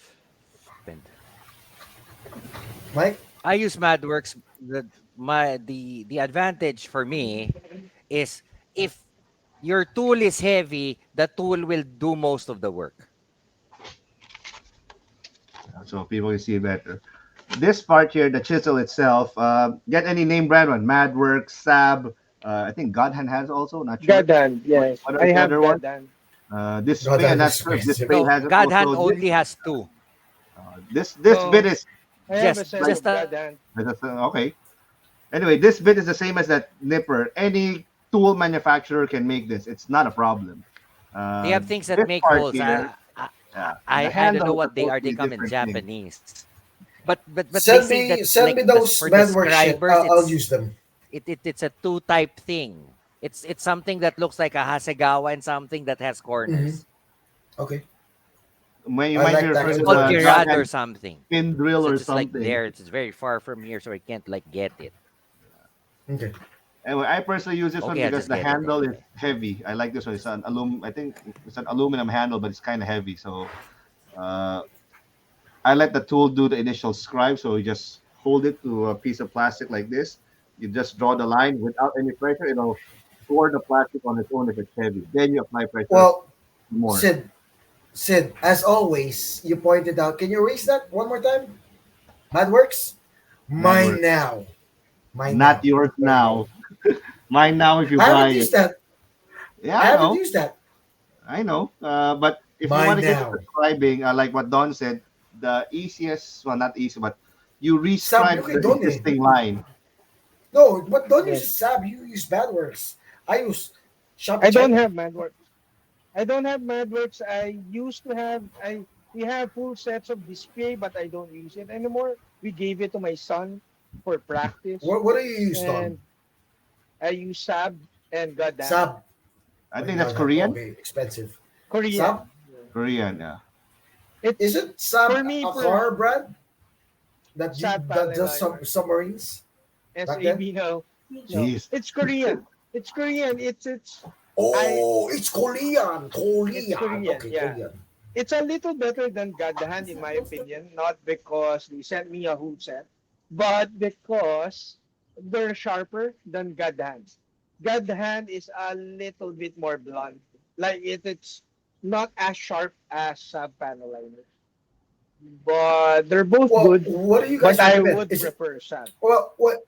Mike? I use MadWorks. The advantage for me is if your tool is heavy, the tool will do most of the work. So people can see better. This part here, the chisel itself, get any name brand one, MadWorks, Sab. I think Godhand has also. Not sure. God hand, yes. What are I the have other one? God hand. God, Display. I'm that not is sure if expensive. display No, has it God hand also. only has two. This bit No, is I have a set Just of God hand. okay. Anyway, this bit is the same as that nipper. Any tool manufacturer can make this. It's not a problem. they have things that This make part holes. here, I the I don't know handle is what they supposed are. to be They a come in different thing. Japanese. But they say that Send like me this those for the bad work shit. scribers, I'll use them. it's a two type thing. It's something that looks like a Hasegawa and something that has Hmm. corners. Okay. When you I might be like that It's referring to called the tutorials. God Girard or hand something. pin drill or It's like something. there. It's very far from here, so I can't like get it. Okay. Anyway, I personally use this one Okay, I'll because just the get it handle is anyway. heavy. I like this one. I think it's an aluminum handle, but it's kind of heavy. So uh, I let the tool do the initial scribe. So you just hold it to a piece of plastic like this. You just draw the line without any pressure. It'll pour the plastic on its own if it's heavy. Then you apply pressure Well, more. Sid, Sid, as always, you pointed out. Can you erase that one more time? Bad works. Mad Mine work. now. Mine Not now. yours There you go. now. Mine now if you I buy haven't it. used that. Yeah, I I haven't know. used that. I know. But if you want Mine to get to now. describing, like what Don said, the easiest, well, not easy, but you Sab, you rescribe can the don't eh. existing line. No, but don't Yes. use Sab. You use bad works. I use Shopee I don't China. have MadWorks. I don't have MadWorks. I used to have. I We have full sets of display, but I don't use it anymore. We gave it to my son for practice, What do you use, Don? and I use Sab and Godan. Sab. I Oh, think you that's got that. Korean. Okay, expensive. Korean. Sab? Korean, yeah. Is It's it Sab for me a for car brand Sab that panel does liner. submarines back then? SAB, no, no. Jeez. It's Korean. It's Korean. I Oh, it's Korean. it's Korean. Korean. Okay, Yeah. Korean. It's a little better than Gadahan in my opinion, not because they sent me a whole set, but because they're sharper than Gadahan. Gadahan is a little bit more blunt. Like it's not as sharp as sub panel liner, but they're both Well, good. what do you But guys I recommend? would Is it prefer sub. well? What?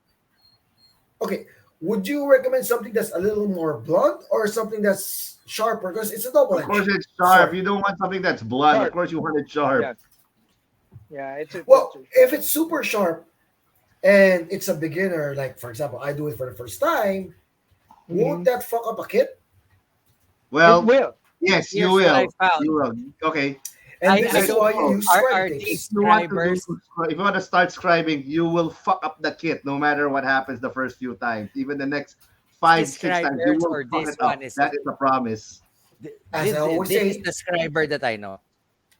Okay. Would you recommend something that's a little more blunt or something that's sharper? Because it's a double Of course edged it's sharp. sword. You don't want something that's blunt. Of Sharp. course you want it sharp. Yeah. Yeah. It's Well, a if sharp. it's super sharp and it's a beginner, like for example, I do it for the first time, won't Hmm. that fuck up a kit? It Well, will. yes, you Here's what I will. You found. will. Okay. And this I is Here's don't why the you know. thing. use scribing Are If these tapes. you want to do, scribers if you want to start scribing, you will fuck up the kit no matter what happens the first few times. Even the next these five, six times, you scribers will or fuck this it one up. is That is a promise. As I always this is say, the scriber that I know.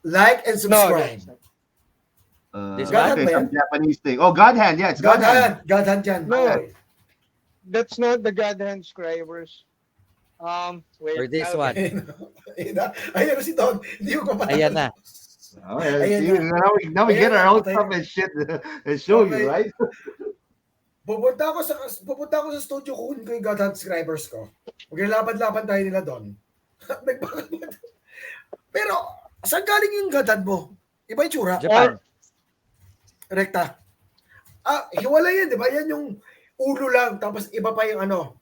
like and No, subscribe. that's not. This God one? hand Okay, ba some yan? Japanese thing. Oh, God hand. Yeah, it's God God hand. hand. God hand yan. God hand. No, Okay. That's not the God hand scribers. For Wait, this I'll get. one. Ayan na si Don. Hindi ko pa Ayan patalo. na. Oh, yeah, Ayan see, na. now we Ayan get our na. own Patay stuff na. and shit and show you, Okay. right? Pupunta ako sa studio, kukunin ko yung Godhand subscribers ko. Maglalaban-laban tayo nila doon. Nagpapagod. Pero, saan galing yung Godhand mo? Iba yung tsura. Or Japan. Rekta. Hiwalay yan, di ba? Yan yung ulo lang, tapos iba pa yung ano,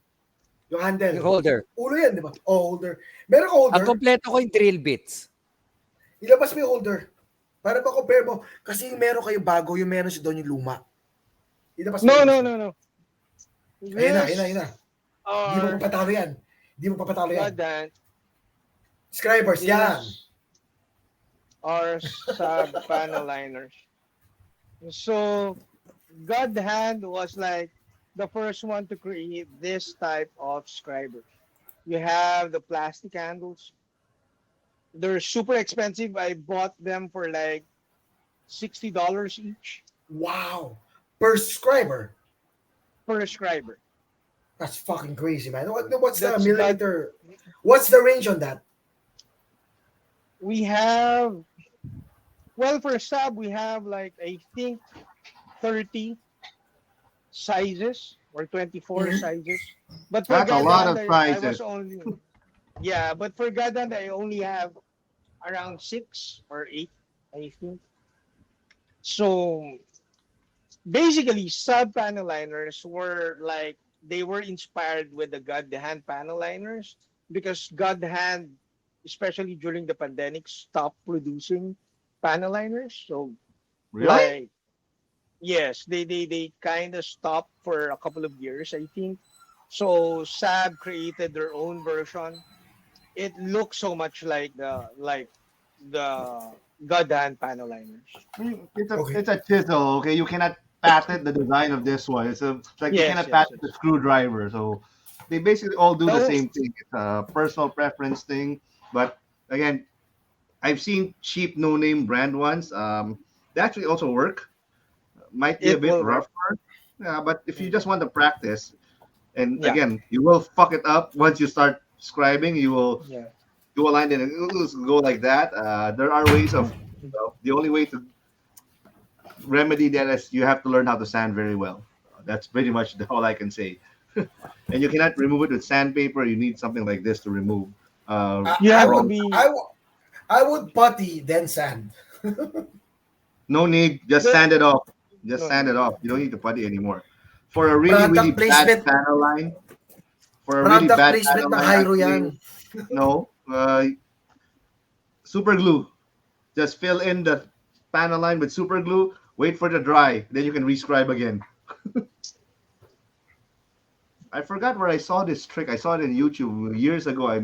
yung Yung handle. holder. Ulo yan, di ba? Oh, holder. Meron ka Ang holder, kompleto ko yung drill bits. ilabas mo yung holder. Para ma-compare mo. Kasi yung meron kayo bago, yung meron si doon yung luma. Ilabas mo, no, ilabas no, mo. no, no. Ayun na. This Hindi mo are papatalo yan. Hindi mo papatalo yan. God hand Subscribers, yan. is our sub panel liners. So God hand was like the first one to create this type of scribers. You have the plastic handles. They're super expensive. I bought them for like $60 each Wow. Per subscriber. per scriber. That's fucking crazy, man. What's the That's God. millimeter? What's the range on that? We have, well, for sub we have like I think 30 sizes or 24 Mhm. sizes. But for That's a lot Gundam, of I was sizes. only, yeah, but for Gundam, I only have around 6 or 8, I think. So basically, sub panel liners were like, they were inspired with the God Hand panel liners because God Hand, especially during the pandemic, stopped producing panel liners. So, Really? like, yes, they kind of stopped for a couple of years, I think. So Sab created their own version. It looks so much like the Godan panel liners. Okay. It's a chisel. Okay, you cannot patent the design of this one. It's like you Yes, cannot yes, patent the yes. screwdriver. So they basically all do the Oh, same thing. It's a personal preference thing. But again, I've seen cheap no name brand ones. They actually also work. Might be a it bit will work. rougher. Yeah, but if you just Mhm. want to practice, and Yeah, again, you will fuck it up once you start scribing. You will yeah. do a line and it'll just go like that. There are ways of, well, the only way to remedy that is you have to learn how to sand very well. That's pretty much all I can say. And you cannot remove it with sandpaper. You need something like this to remove. I, You I have to would From I, be would- I would putty then sand. no need, just the sand it off. Just no sand it need. off. You don't need to putty anymore. For a really really Product bad placement. panel line, for a really Product bad placement panel ng line, Hyro actually yan. no. Super glue. Just fill in the panel line with super glue. Wait for it to dry. Then you can rescribe again. I forgot where I saw this trick. I saw it in YouTube years ago. I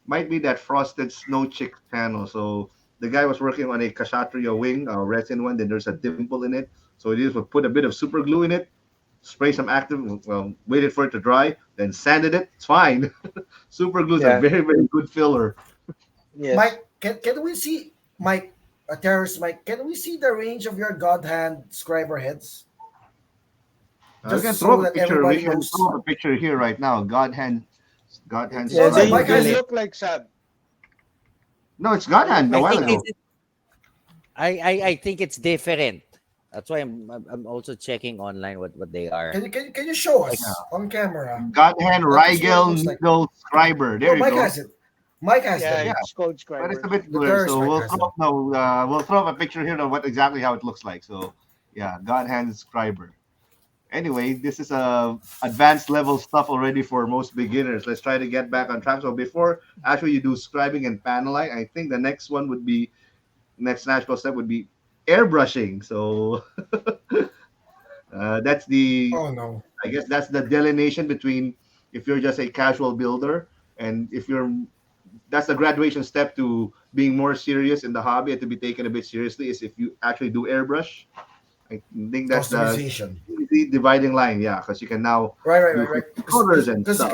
might be that Frosted Snow Chick channel. So the guy was working on a Kshatriya wing, a resin one. Then there's a dimple in it. So he just would put a bit of super glue in it, spray some active, well, waited for it to dry, then sanded it. It's fine. Super glue is a Yeah. very, very good filler. Yes. Mike, can we see Mike, terrorist Mike? Can we see the range of your God Hand scriber heads, We can just throw so up a that picture. We everybody can throw knows? up a picture here right now. God hand It's Yeah, also I'll they Mike scriber. Google they has it. it. look like sub. No, it's God They look hand a I like while think sub. this ago. is I think it's different. That's why I'm also checking online what they are. Can you show Like us on camera? God hand That is what it Rigel looks like. needle scriber. No, There you Mike go. has it. Mike has Yeah, them. Yeah, it's called but it's a scribers. bit The blurred. terrorist So Mike we'll has throw them. up no, we'll throw up a picture here of what exactly how it looks like. So yeah, God hand scriber. Anyway, this is advanced level stuff already for most beginners. Let's try to get back on track. So before actually you do scribing and paneling, I think the next one would be next natural step would be airbrushing. So that's the Oh no. I guess that's the delineation between if you're just a casual builder and if you're that's the graduation step to being more serious in the hobby and to be taken a bit seriously is if you actually do airbrush. I think that's the Customization. easy dividing line, yeah, because you can now do Right. colors and stuff.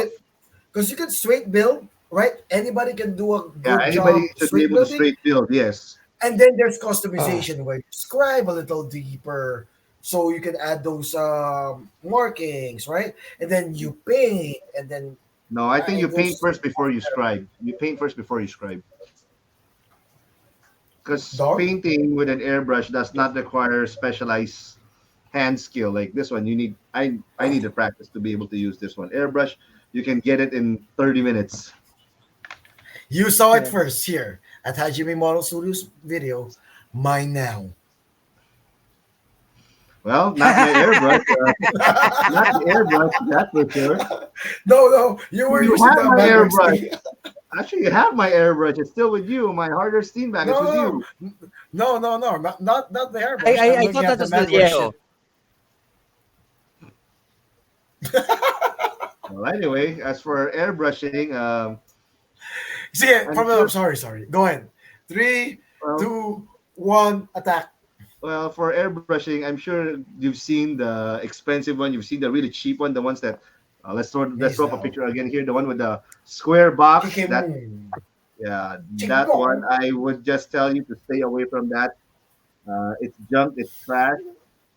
Because you can straight build, right? Anybody can do a Yeah, good anybody job should be straight able to building. straight build. Yes, And then there's Ah, customization where you scribe a little deeper, so you can add those markings, right? And then you paint, and then No, I think you it paint goes first before you scribe. You paint first before you scribe. Because dark. painting with an airbrush does not require specialized hand skill like this one. I need to practice to be able to use this one. Airbrush, you can get it in 30 minutes. You saw it Yeah. first here at Hajime Model Studios video. Mine now. Well, not my airbrush, not the airbrush, that's for sure. No, you were You using have the my magnetic airbrush. stick. Actually, you have my airbrush. It's still with you. My harder steam bag is with No, you. no, not the I, airbrush. I I'm I looking thought at that the was the magnetic shit. yellow. Well, anyway, as for airbrushing, See it I'm from the. sure. Sorry. Go ahead. Three, Well, 2, 1, attack. well, for airbrushing, I'm sure you've seen the expensive one. You've seen the really cheap one, the ones that let's He's throw up a now. picture again here. The one with the square box. That Kikemu. yeah, that one. Chingong. I would just tell you to stay away from that. It's junk. It's trash.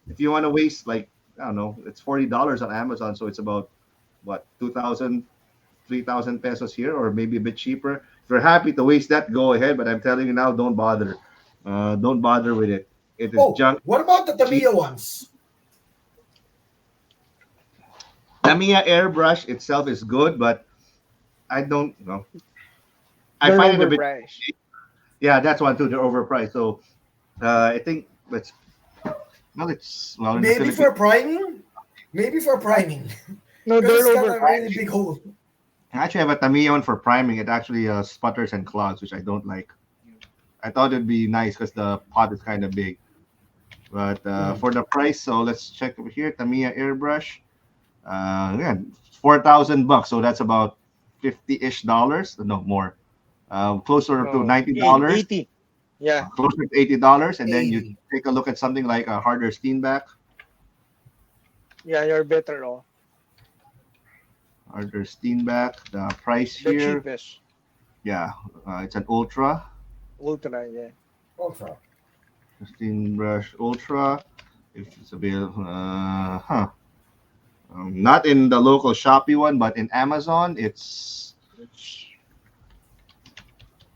If you want to waste like I don't know, it's $40 on Amazon, so it's about what 2,000, 3,000 pesos here, or maybe a bit cheaper. If you're happy to waste that, go ahead. But I'm telling you now, don't bother. Don't bother with it. It is Oh, junk. what about the Cheap. Tamiya ones? Tamiya airbrush itself is good, but I don't know. I They're find it a bit. overpriced. Yeah, that's one too. They're overpriced. So I think well in the Maybe Philippines. for priming? Maybe for priming. No, Because they're it's got a really overpriced. big hole. I actually have a Tamiya one for priming. It actually sputters and clogs, which I don't like. I thought it'd be nice because the pot is kind of big. But Mhm. for the price, so let's check over here. Tamiya airbrush. Yeah, 4,000 bucks. So that's about 50-ish dollars. No more. Closer to No, $90. 80. Yeah, Closer to $80, and then you 80. take a look at something like a harder Steenback. yeah, you're better off. Harder Steenback. The price The here, cheapest. yeah, it's an Ultra. Ultra, yeah. Ultra. Steenbrush Ultra. If it's available, not in the local Shopee one, but in Amazon, it's It's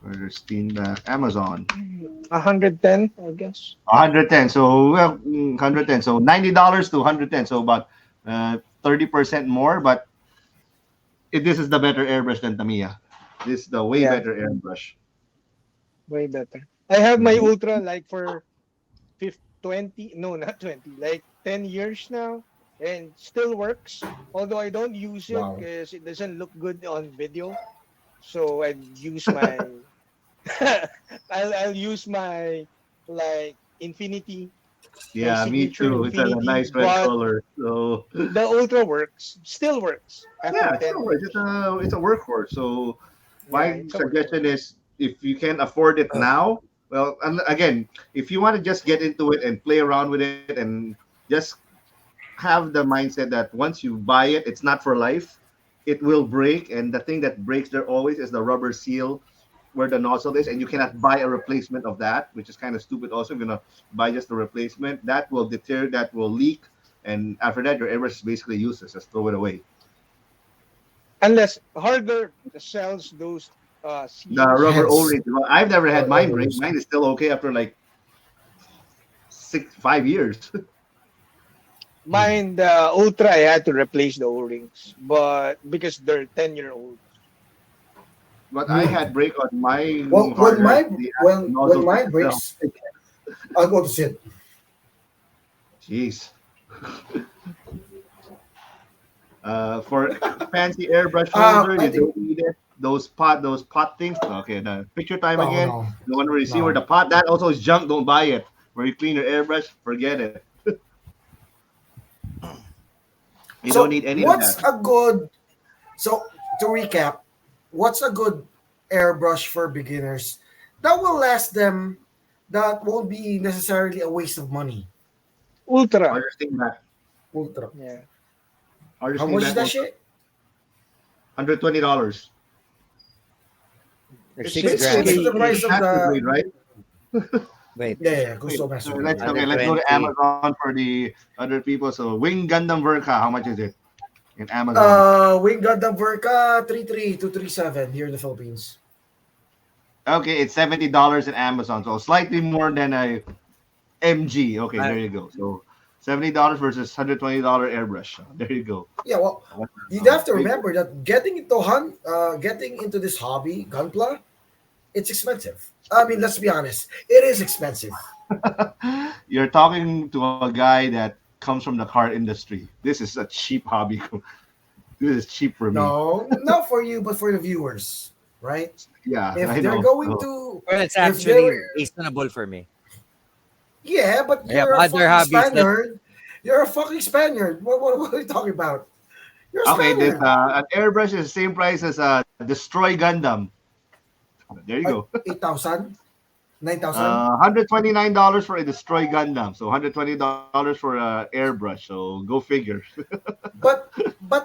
harder Steenback Amazon. 110, I guess. 110. So well, 110. So $90 to 110. So about 30% more, but this is the better airbrush than Tamiya. This is the way Yeah, better airbrush. way better. I have my Mhm. Ultra like for 50, 20, no, not 20, like 10 years now, and still works. Although I don't use it Wow. because it doesn't look good on video. So I use my, I'll use my like Infinity, my Yeah, me signature too. It's a Infinity, nice red but color. So the Ultra works, still works yeah, after it still 10 works. years. It's a workhorse. So Yeah, my it's a suggestion workhorse. is if you can afford it Uh, now, well, and again, if you want to just get into it and play around with it and just have the mindset that once you buy it, it's not for life. It will break, and the thing that breaks there always is the rubber seal where the nozzle is, and you cannot buy a replacement of that, which is kind of stupid. Also, if you're gonna buy just a replacement, that will deter, that will leak, and after that, your airbrush is basically useless. Just throw it away. Unless Harder sells those The seals. rubber Hence, O-ring, well, I've never had mine break. others. Mine is still okay after like 5 years. Hmm. Mine, the Ultra, I had to replace the O-rings, but because they're 10-year-old. What I Hmm. had break on my Well, harder is the actual when nozzle tip mine itself. breaks, I'll go to sit. Jeez. For fancy airbrush holder, I you think don't need it. Those pot things. Okay, the picture time no, again. no, The one where you see where no. the pot, that also is junk. Don't buy it. Where you clean your airbrush, forget it. You don't So need any of what's that. a good? So to recap, what's a good airbrush for beginners that will last them? That won't be necessarily a waste of money. Ultra. Harder steam back. Ultra. Yeah. Harder How steam much is back that also. shit? $120. Or It's six basically Basically, the it's grand. the same price as of master the. grade, right? Wait, Yeah, yeah, Wait, Gusto Master let's Rating. okay. Let's go to 120. Amazon for the other people. So Wing Gundam Verka, how much is it in Amazon? Wing Gundam Verka 33237 here in the Philippines. Okay, it's $70 in Amazon, so slightly more than a MG. Okay, Uh, there you go. So $70 versus $120 airbrush. There you go. Yeah, well, What you'd have to big remember that getting into this hobby, Gunpla, it's expensive. I mean, let's be honest, it is expensive. You're talking to a guy that comes from the car industry. This is a cheap hobby. This is cheap for me. No, not for you, but for the viewers, right? Yeah, If I they're know. going So, to, well, it's if they're, actually reasonable for me. yeah, but I have you're a other fucking hobbies that Spaniard. You're a fucking Spaniard. What are you talking about? You're a okay, this Spaniard. an airbrush is the same price as a Destroy Gundam. There you go. 8,000, 9,000. $129 for a Destroy Gundam. So $120 for a airbrush. So go figure. But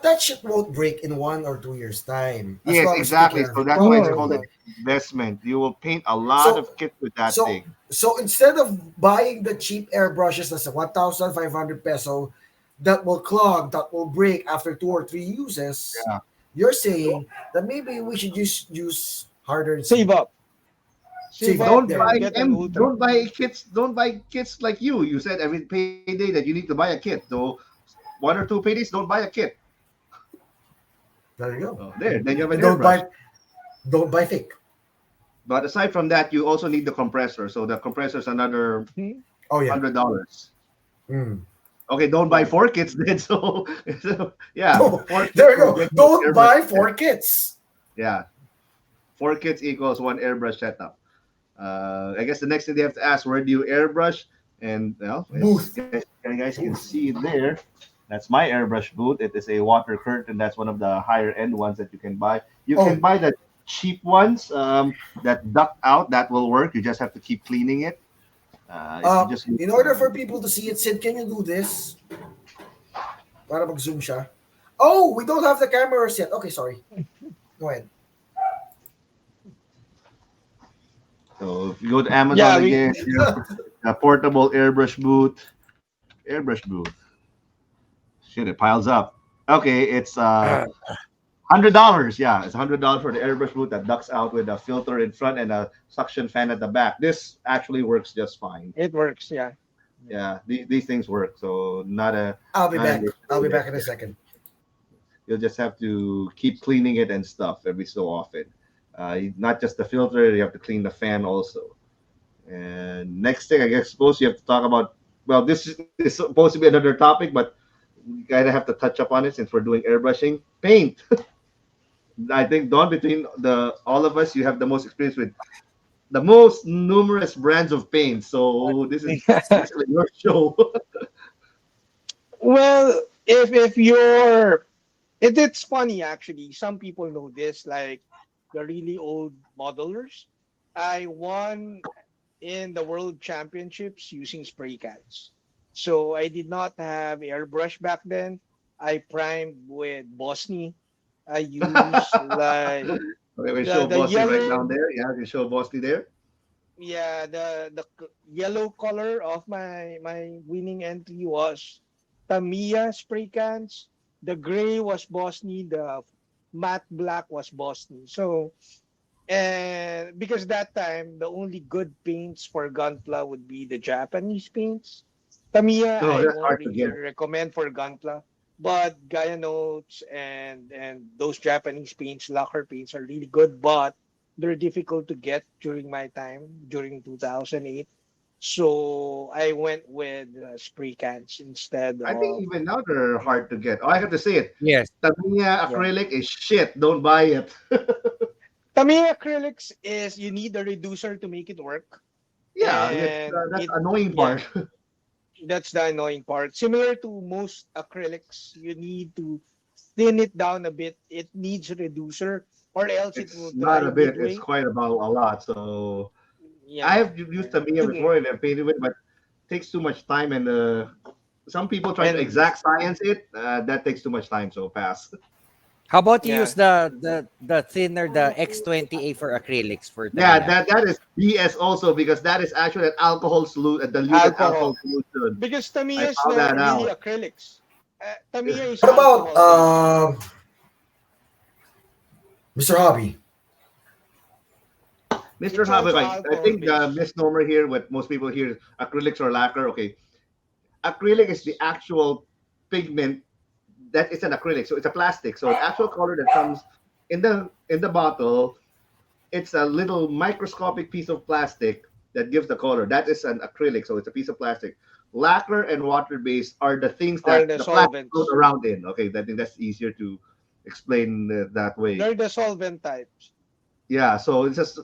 that shit won't break in 1 or 2 years time as Yes, long as you take exactly. care of So it that's why it's Oh, called properly. an okay. investment. You will paint a lot So of kit with that so thing. so instead of buying the cheap airbrushes that's a 1,500 peso that will clog, that will break after 2 or 3 uses, Yeah. you're saying that maybe we should just use harder and Save up. Save save up up. Don't There you and buy go. get an ultra. don't buy kits. Don't buy kits like you. You said every payday that you need to buy a kit. So 1 or 2 paydays, don't buy a kit. There you go. Oh, there, then you have an And airbrush. don't buy fake. But aside from that, you also need the compressor. So the compressor is another Hmm? Oh yeah. $100. Mm. Okay, don't buy Yeah. 4 kits then. So yeah, four kits There you will go. get you an Don't airbrush buy set. 4 kits. Yeah, 4 kits equals one airbrush setup. I guess the next thing they have to ask, where do you airbrush? And well, as Booth. you guys can Booth. see there, that's my airbrush boot. It is a water curtain. That's one of the higher end ones that you can buy. You can Oh, buy the cheap ones that duct out. That will work. You just have to keep cleaning it. If you just in order for people to see it, Sid, can you do this? Para mag-zoom siya. Oh, we don't have the cameras yet. Okay, sorry. Go ahead. so if you go to Amazon Yeah, we again, you have a portable airbrush boot. Airbrush boot. Shit, it piles up. Okay, it's $100. Yeah, it's $100 for the airbrush boot that ducks out with a filter in front and a suction fan at the back. This actually works just fine. it works. Yeah. Yeah, these things work. So I'll be not an back. I'll issue be there. back in a second. You'll just have to keep cleaning it and stuff every so often. Not just the filter, you have to clean the fan also. And next thing, I guess, suppose you have to talk about. Well, this is supposed to be another topic, but we kind of have to touch up on it since we're doing airbrushing. Paint. I think Don, between the all of us, you have the most experience with the most numerous brands of paint. So this is basically your show. Well, if you're it's funny actually. Some people know this, like the really old modelers. I won in the world championships using spray cans. So I did not have airbrush back then. I primed with Bosny. I used like Okay, we the show the Bossy right yellow, down there. Yeah, we show Bossy there. yeah, yellow color of my winning entry was Tamiya spray cans. The gray was Bosny. The matte black was Bosny. So, and because that time the only good paints for Gunpla would be the Japanese paints. Tamiya Oh, I that's won't hard to really get. recommend for Gunpla, but Gaia Notes and those Japanese paints, lacquer paints are really good, but they're difficult to get during my time during 2008. So I went with spray cans instead I think of, even now they're hard to get. Oh, I have to say it. yes, Tamiya yeah. acrylic is shit. Don't buy it. Tamiya acrylics is you need a reducer to make it work, Yeah, and that's it, annoying yeah, part. that's the annoying part. Similar to most acrylics, you need to thin it down a bit. It needs a reducer, or else it will It's not dry a bit. It's midway. quite about a lot. So I Yeah, have used yeah. Tamiya before and I've painted with, but it takes too much time. And some people try to And exact science it. That takes too much time. So pass. How about you use Yeah. the thinner, the X20A for acrylics for Yeah, Tamiya? that is BS also because that is actually an alcohol solution, a diluted alcohol Alcohol. solution. Because I Tamiya is found not that really out. acrylics. Tamiya is What about alcohol based. Mr. Hobby? Mr. It's also Habibay, I alcohol think the based. misnomer here, what most people hear is acrylics or lacquer. Okay, acrylic is the Yes. actual pigment that is an acrylic, so it's a plastic. So the actual color that comes in the bottle, it's a little microscopic piece of plastic that gives the color. That is an acrylic, so it's a piece of plastic. Lacquer and water based are the things Are that the the plastic goes solvents. around in. Okay, I think that's easier to explain that way. They're the solvent types. Yeah, so it's just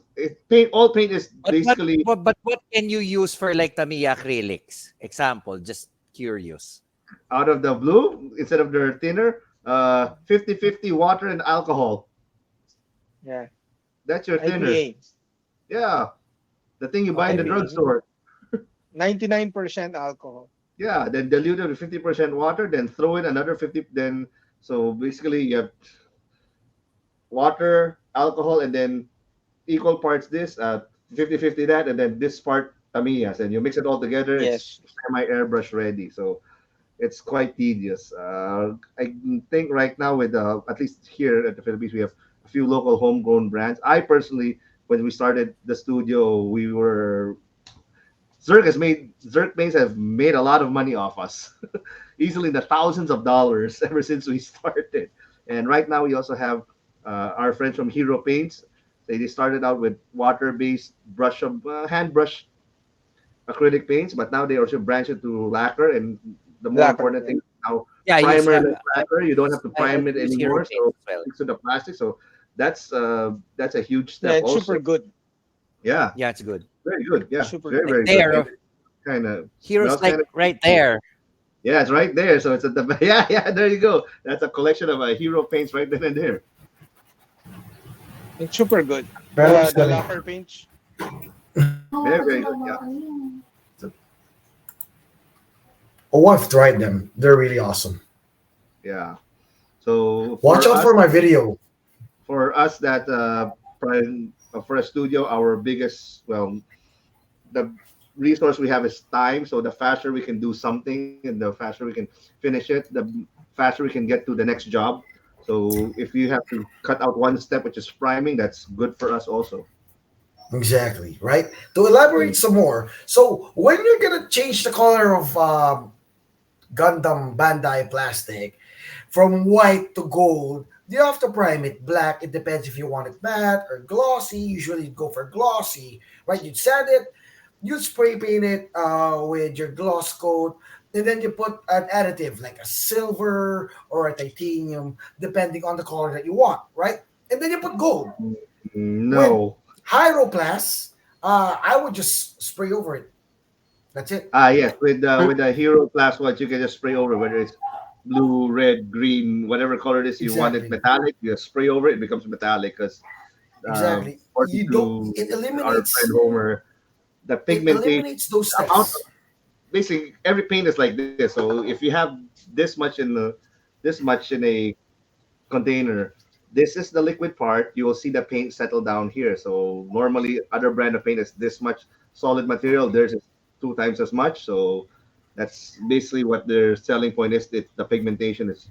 paint. All paint is But what basically but what can you use for like Tamiya acrylics? Example, just curious. out of the blue instead of the thinner. 50-50 water and alcohol. Yeah. That's your thinner. IPA. Yeah, the thing you buy in the Okay. IPA. drugstore. 99% alcohol. Yeah, then dilute it with 50% water, then throw in another 50. Then so basically you have water, alcohol, and then equal parts this, 50-50 that, and then this part Tamiyas, and you mix it all together. It's Yes. semi airbrush ready. So it's quite tedious. I think right now with at least here at the Philippines we have a few local homegrown brands. I personally, when we started the studio, we were Zerk Mains have made a lot of money off us, easily in the thousands of dollars ever since we started. And right now we also have our friends from Hero Paints. They started out with water-based hand brush acrylic paints, but now they also branched into lacquer. And the more Lacquer. important Yeah. thing is now Yeah, primerless lacquer. You don't have to I prime also it use Hero anymore, Paint so as well. it's to the plastic. So that's a huge Yeah, step it's also. super good. Yeah, Yeah, it's good. very good. Yeah, Super very good. Like very good. And there, it kind of Hero's smells like kind of right there. yeah, it's right there. So it's at the yeah. There you go. That's a collection of hero paints right then and there. It's super good. Parang The galing. lacquer paints. Very very good. Yeah, Oh, I've tried them. They're really awesome. yeah. So Watch out for my video. for us that for a studio, our biggest the resource we have is time. So the faster we can do something and the faster we can finish it, the faster we can get to the next job. So if you have to cut out one step, which is priming, that's good for us also. Exactly, right? To elaborate Mm. some more, so when you're gonna change the color of Gundam Bandai plastic from white to gold, you have to prime it black. It depends if you want it matte or glossy. Usually, you go for glossy, right? You'd sand it, you spray paint it with your gloss coat, and then you put an additive like a silver or a titanium, depending on the color that you want, right? And then you put gold. With No. Hyroplast, I would just spray over it. That's it. Ah, yes, with the hero class ones, you can just spray over whether it's blue, red, green, whatever color it is you want it Exactly. metallic. You just spray over it, it becomes metallic. Because Exactly. according You don't. to It our friend eliminates. Homer, the It pigmentation eliminates those amount of steps. basically every paint is like this. So if you have this much in a container, this is the liquid part. You will see the paint settle down here. So normally other brand of paint is this much solid material. Theirs is two times as much. So that's basically what their selling point is. That the pigmentation is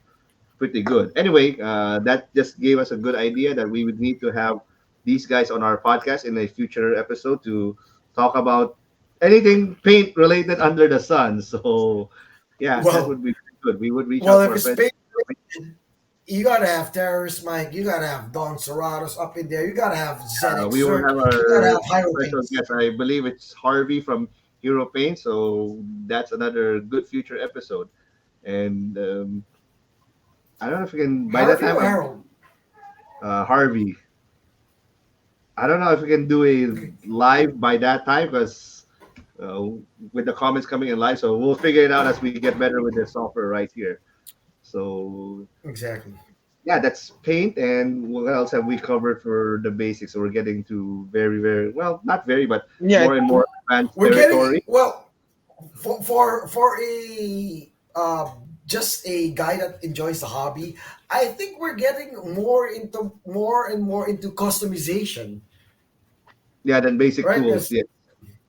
pretty good. Anyway, that just gave us a good idea that we would need to have these guys on our podcast in a future episode to talk about anything paint related under the sun. So, yeah, that would Well, be good. We would reach out well, to if our it's friends. paint, you gotta have Terrorist Mike. You gotta have Don Serratos up in there. You gotta have Zenix We will Zerk. have You gotta our have Hyro special Paints. guest. I believe it's Harvey from Hero Paint. So that's another good future episode. And I don't know if we can by that Harvey time. or Harold? Harvey. I don't know if we can do a Okay, live by that time because uh, with the comments coming in live, so we'll figure it out as we get better with the software right here. So exactly. yeah, that's paint, and what else have we covered for the basics? So we're getting to very, very well, not very, but Yeah. more and more advanced We're getting territory. well for a just a guy that enjoys the hobby, I think we're getting more and more into customization, Yeah, then basic right? tools. Because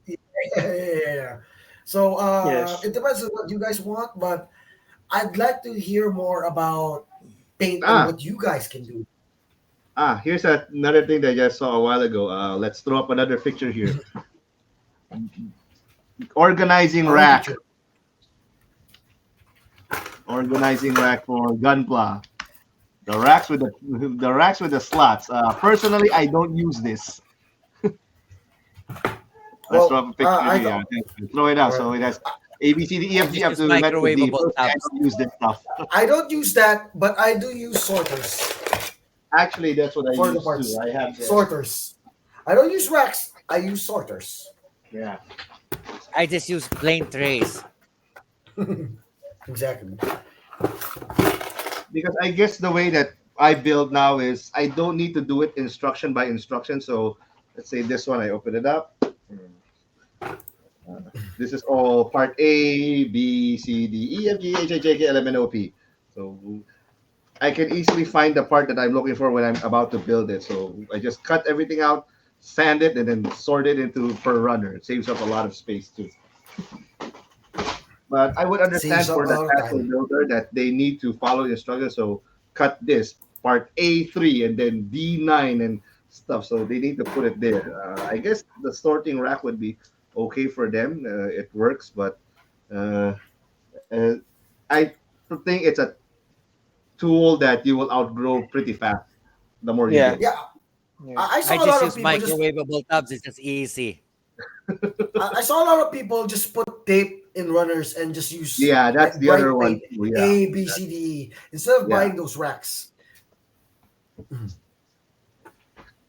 Yeah. yeah. So Yes. it depends on what you guys want, but I'd like to hear more about paint and Ah, what you guys can do. here's another thing that I just saw a while ago. Let's throw up another picture here. Organizing Another rack. picture. Organizing rack for Gunpla. The racks with the slots. Personally, I don't use this. Let's throw up Well, a picture I here. thought. Yeah. Throw it out. Right. So it has A B C D E I F G just up use to met with D. microwavable Personally, I tabs. don't use this stuff. I don't use that, but I do use sorters Actually, that's what I for the use too. parts. I have the Sorters. I don't use racks. I use sorters. yeah. I just use plain trays. Exactly. Because I guess the way that I build now is I don't need to do it instruction by instruction. So let's say this one, I open it up. This is all part A, B, C, D, E, F, G, H, I, J, K, L, M, N, O, P. So I can easily find the part that I'm looking for when I'm about to build it. So I just cut everything out, sand it, and then sort it into per runner. It saves up a lot of space too. But I would Saves understand up for a the lot of casual time. builder that they need to follow the instructions. So cut this part A3 and then D9 and stuff. So they need to put it there. I guess the sorting rack would be okay for them. It works, but uh, uh, I think it's a tool that you will outgrow pretty fast the more you Yeah. build. Yeah, Yeah. I I saw a just lot of use people just. microwavable tabs. It's just easy. I saw a lot of people just put tape in runners and just use Yeah, that's like the other bright one paint too. Yeah, A B C D E instead of yeah. buying those racks.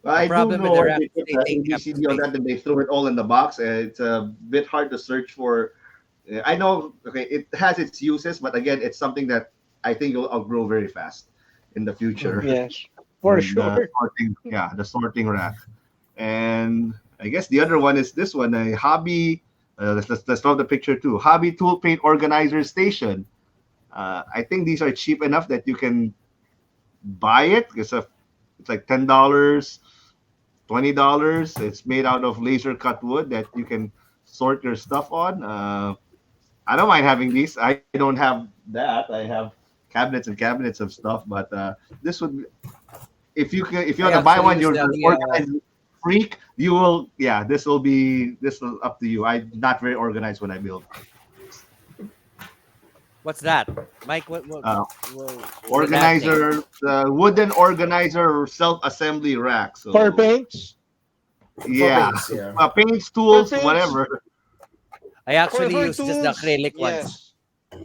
The I do problem with the know if wrap they is put they the take up ABCD on space. that, then they throw it all in the box. It's a bit hard to search for. I know, okay, it has its uses, but again, it's something that I think you'll outgrow very fast in the future. Mhm. Yes. For The sure. sorting, yeah, the sorting rack. And I guess the other one is this one, a hobby. Let's throw the picture too. Hobby tool paint organizer station. I think these are cheap enough that you can buy it because it's like $10, $20. It's made out of laser cut wood that you can sort your stuff on. I don't mind having these. I don't have that. I have cabinets and cabinets of stuff, but this would if you I want to buy actually one, use you're an the organized freak. You will yeah. This will up to you. I'm not very organized when I build. what's that, Mike? Uh, With that thing? organizer, the wooden organizer self assembly rack. For So paints. For yeah, paints, yeah. paints, For tools, paints. whatever. I actually For use just the tools. acrylic ones. Yes.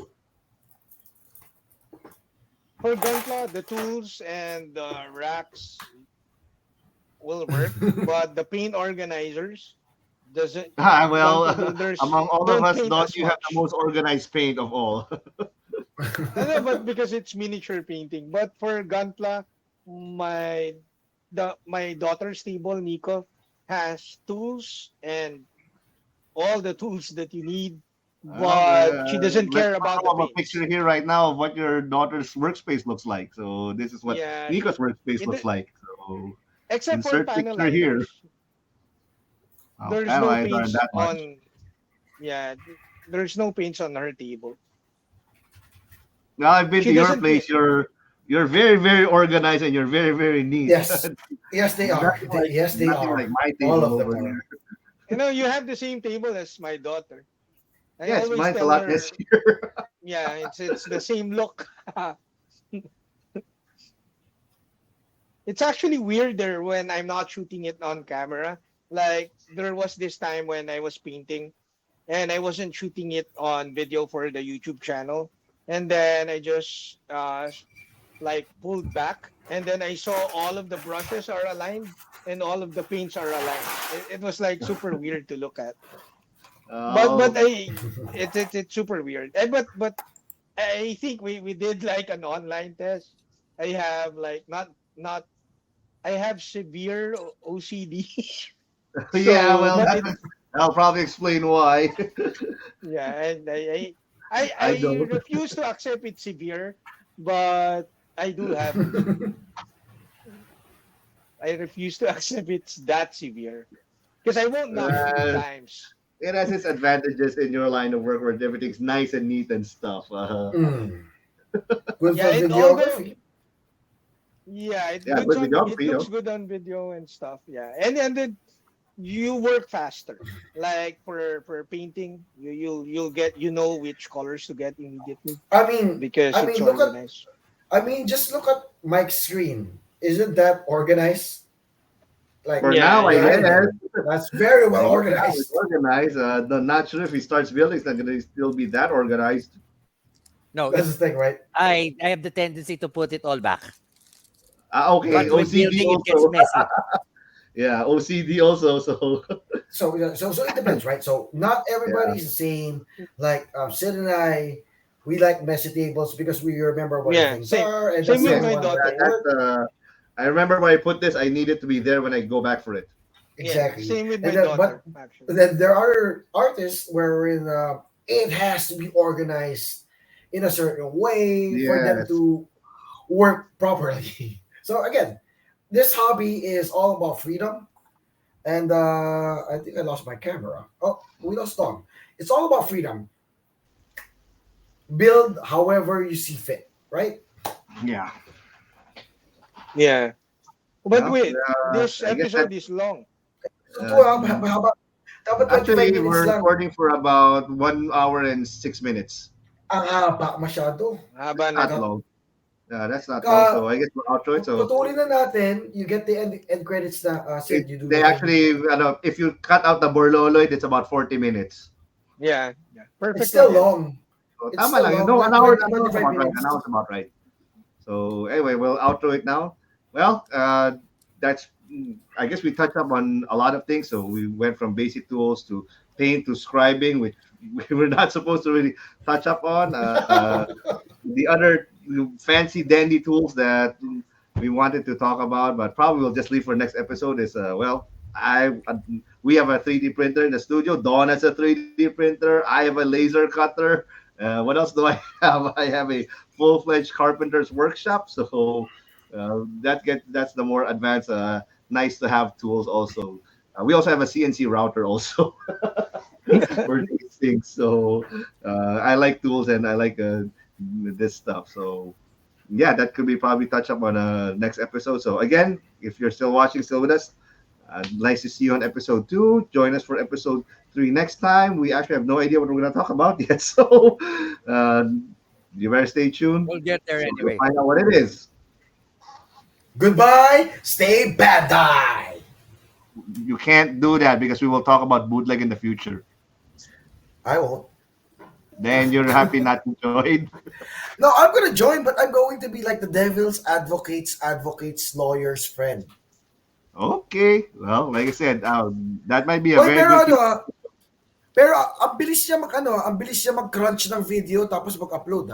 For Gunpla, the tools and the racks will work, but the paint organizers doesn't. Well, Gunpla builders among all of don't us, paint don't as you have the much. most organized paint of all? I know, but because it's miniature painting. But for Gunpla, my my daughter's table, Nico, has tools and all the tools that you need, but she doesn't Let's care about the throw up a picture paints. here right now of what your daughter's workspace looks like. So this is what Yeah, Nico's workspace looks it like. So except for insert panel picture here. liners, Oh, there's no analyze aren't paints that much. on. Yeah, there's no paints on her table. Now I've been She to your doesn't care. place. You're very very organized and you're very very neat. Yes, yes they are. nothing like Yes they nothing like are. my All table of them over are. there. You know, you have the same table as my daughter. I Yes, always mine's a tell lot her, messier. yeah, it's the same look. It's actually weirder when I'm not shooting it on camera. Like there was this time when I was painting and I wasn't shooting it on video for the YouTube channel. And then I just like pulled back and then I saw all of the brushes are aligned and all of the paints are aligned. It was like super weird to look at. But Oh, it's super weird. But I think we did like an online test. I have like not I have severe OCD. yeah. So Well, but it I'll probably explain why. yeah, and I I don't. refuse to accept it's severe, but I do have it. I refuse to accept it's that severe because I won't knock 3 times. It has its advantages in your line of work where everything's nice and neat and stuff. Mm. Good Yeah, for it all the videography. yeah, Yeah, good it videography, looks good on video and stuff. Yeah, and then you work faster. Like for painting, you'll get which colors to get immediately I mean, because I it's mean, look at. organized. I mean, just look at Mike's screen. Isn't that organized? For Like Yeah, now, I yeah. behind guess. him. That's very well I guess now it's organized. organized. Not sure if he starts building, it's not going to still be that organized. No, That's if the thing, right? I have the tendency to put it all back. Okay, But when OCD building, it gets also. messy. Yeah, OCD also. So So so it depends, right? So not yeah, everybody's the same. Like Sid and I, we like messy tables because we remember where the Yeah, things same. are, and Same that's with how we yes, my want to make that, it daughter. work. that's. I remember when I put this. I need it to be there when I go back for it. Yeah, Exactly. same with And my then, but daughter actually. then there are artists wherein it has to be organized in a certain way for them Yes. to work properly. So again, this hobby is all about freedom. And I think I lost my camera. Oh, we lost Tom. It's all about freedom. Build however you see fit, right? Yeah. Yeah. But Well, wait, this I guess that episode is long. So uh, how about dapat 25 actually minutes we're lang? recording for about 1 hour and 6 minutes. Ang haba masyado. Haba na. Not Cut. long. That's not long. Uh, So I guess we're outro it. So putulin na natin. You get the end credits na it, said you do they the thing. actually, if you cut out the Borloloid, it's about 40 minutes. Yeah, yeah. It's Perfect still lang yan. long. So It's tama still lang. long. No, Not an hour's 25 about right. An minutes. hour's about right. So anyway, we'll outro it now. Well, that's I guess we touched up on a lot of things. So we went from basic tools to paint to scribing, which we were not supposed to really touch up on. The other fancy dandy tools that we wanted to talk about, but probably we'll just leave for next episode. Is I we have a 3D printer in the studio. Dawn has a 3D printer. I have a laser cutter. What else do I have? I have a full-fledged carpenter's workshop. So that's the more advanced, nice to have tools. Also, we also have a CNC router also for these things. So I like tools and I like this stuff. So yeah, that could be probably touch up on next episode. So again, if you're still watching, still with us, nice to see you on episode 2. Join us for episode 3 next time. We actually have no idea what we're going to talk about yet. So uh, you better stay tuned. We'll get there So you'll anyway. find out what it is. Goodbye. Stay bad die. You can't do that because we will talk about bootleg in the future. I won't. Then you're happy not to join. No, I'm gonna join, but I'm going to be like the devil's advocates, lawyer's friend. Okay. Well, like I said, that might be a Oy, very pero good. ano pero ang bilis niya ang bilis niya mag-crunch ng video tapos mag-upload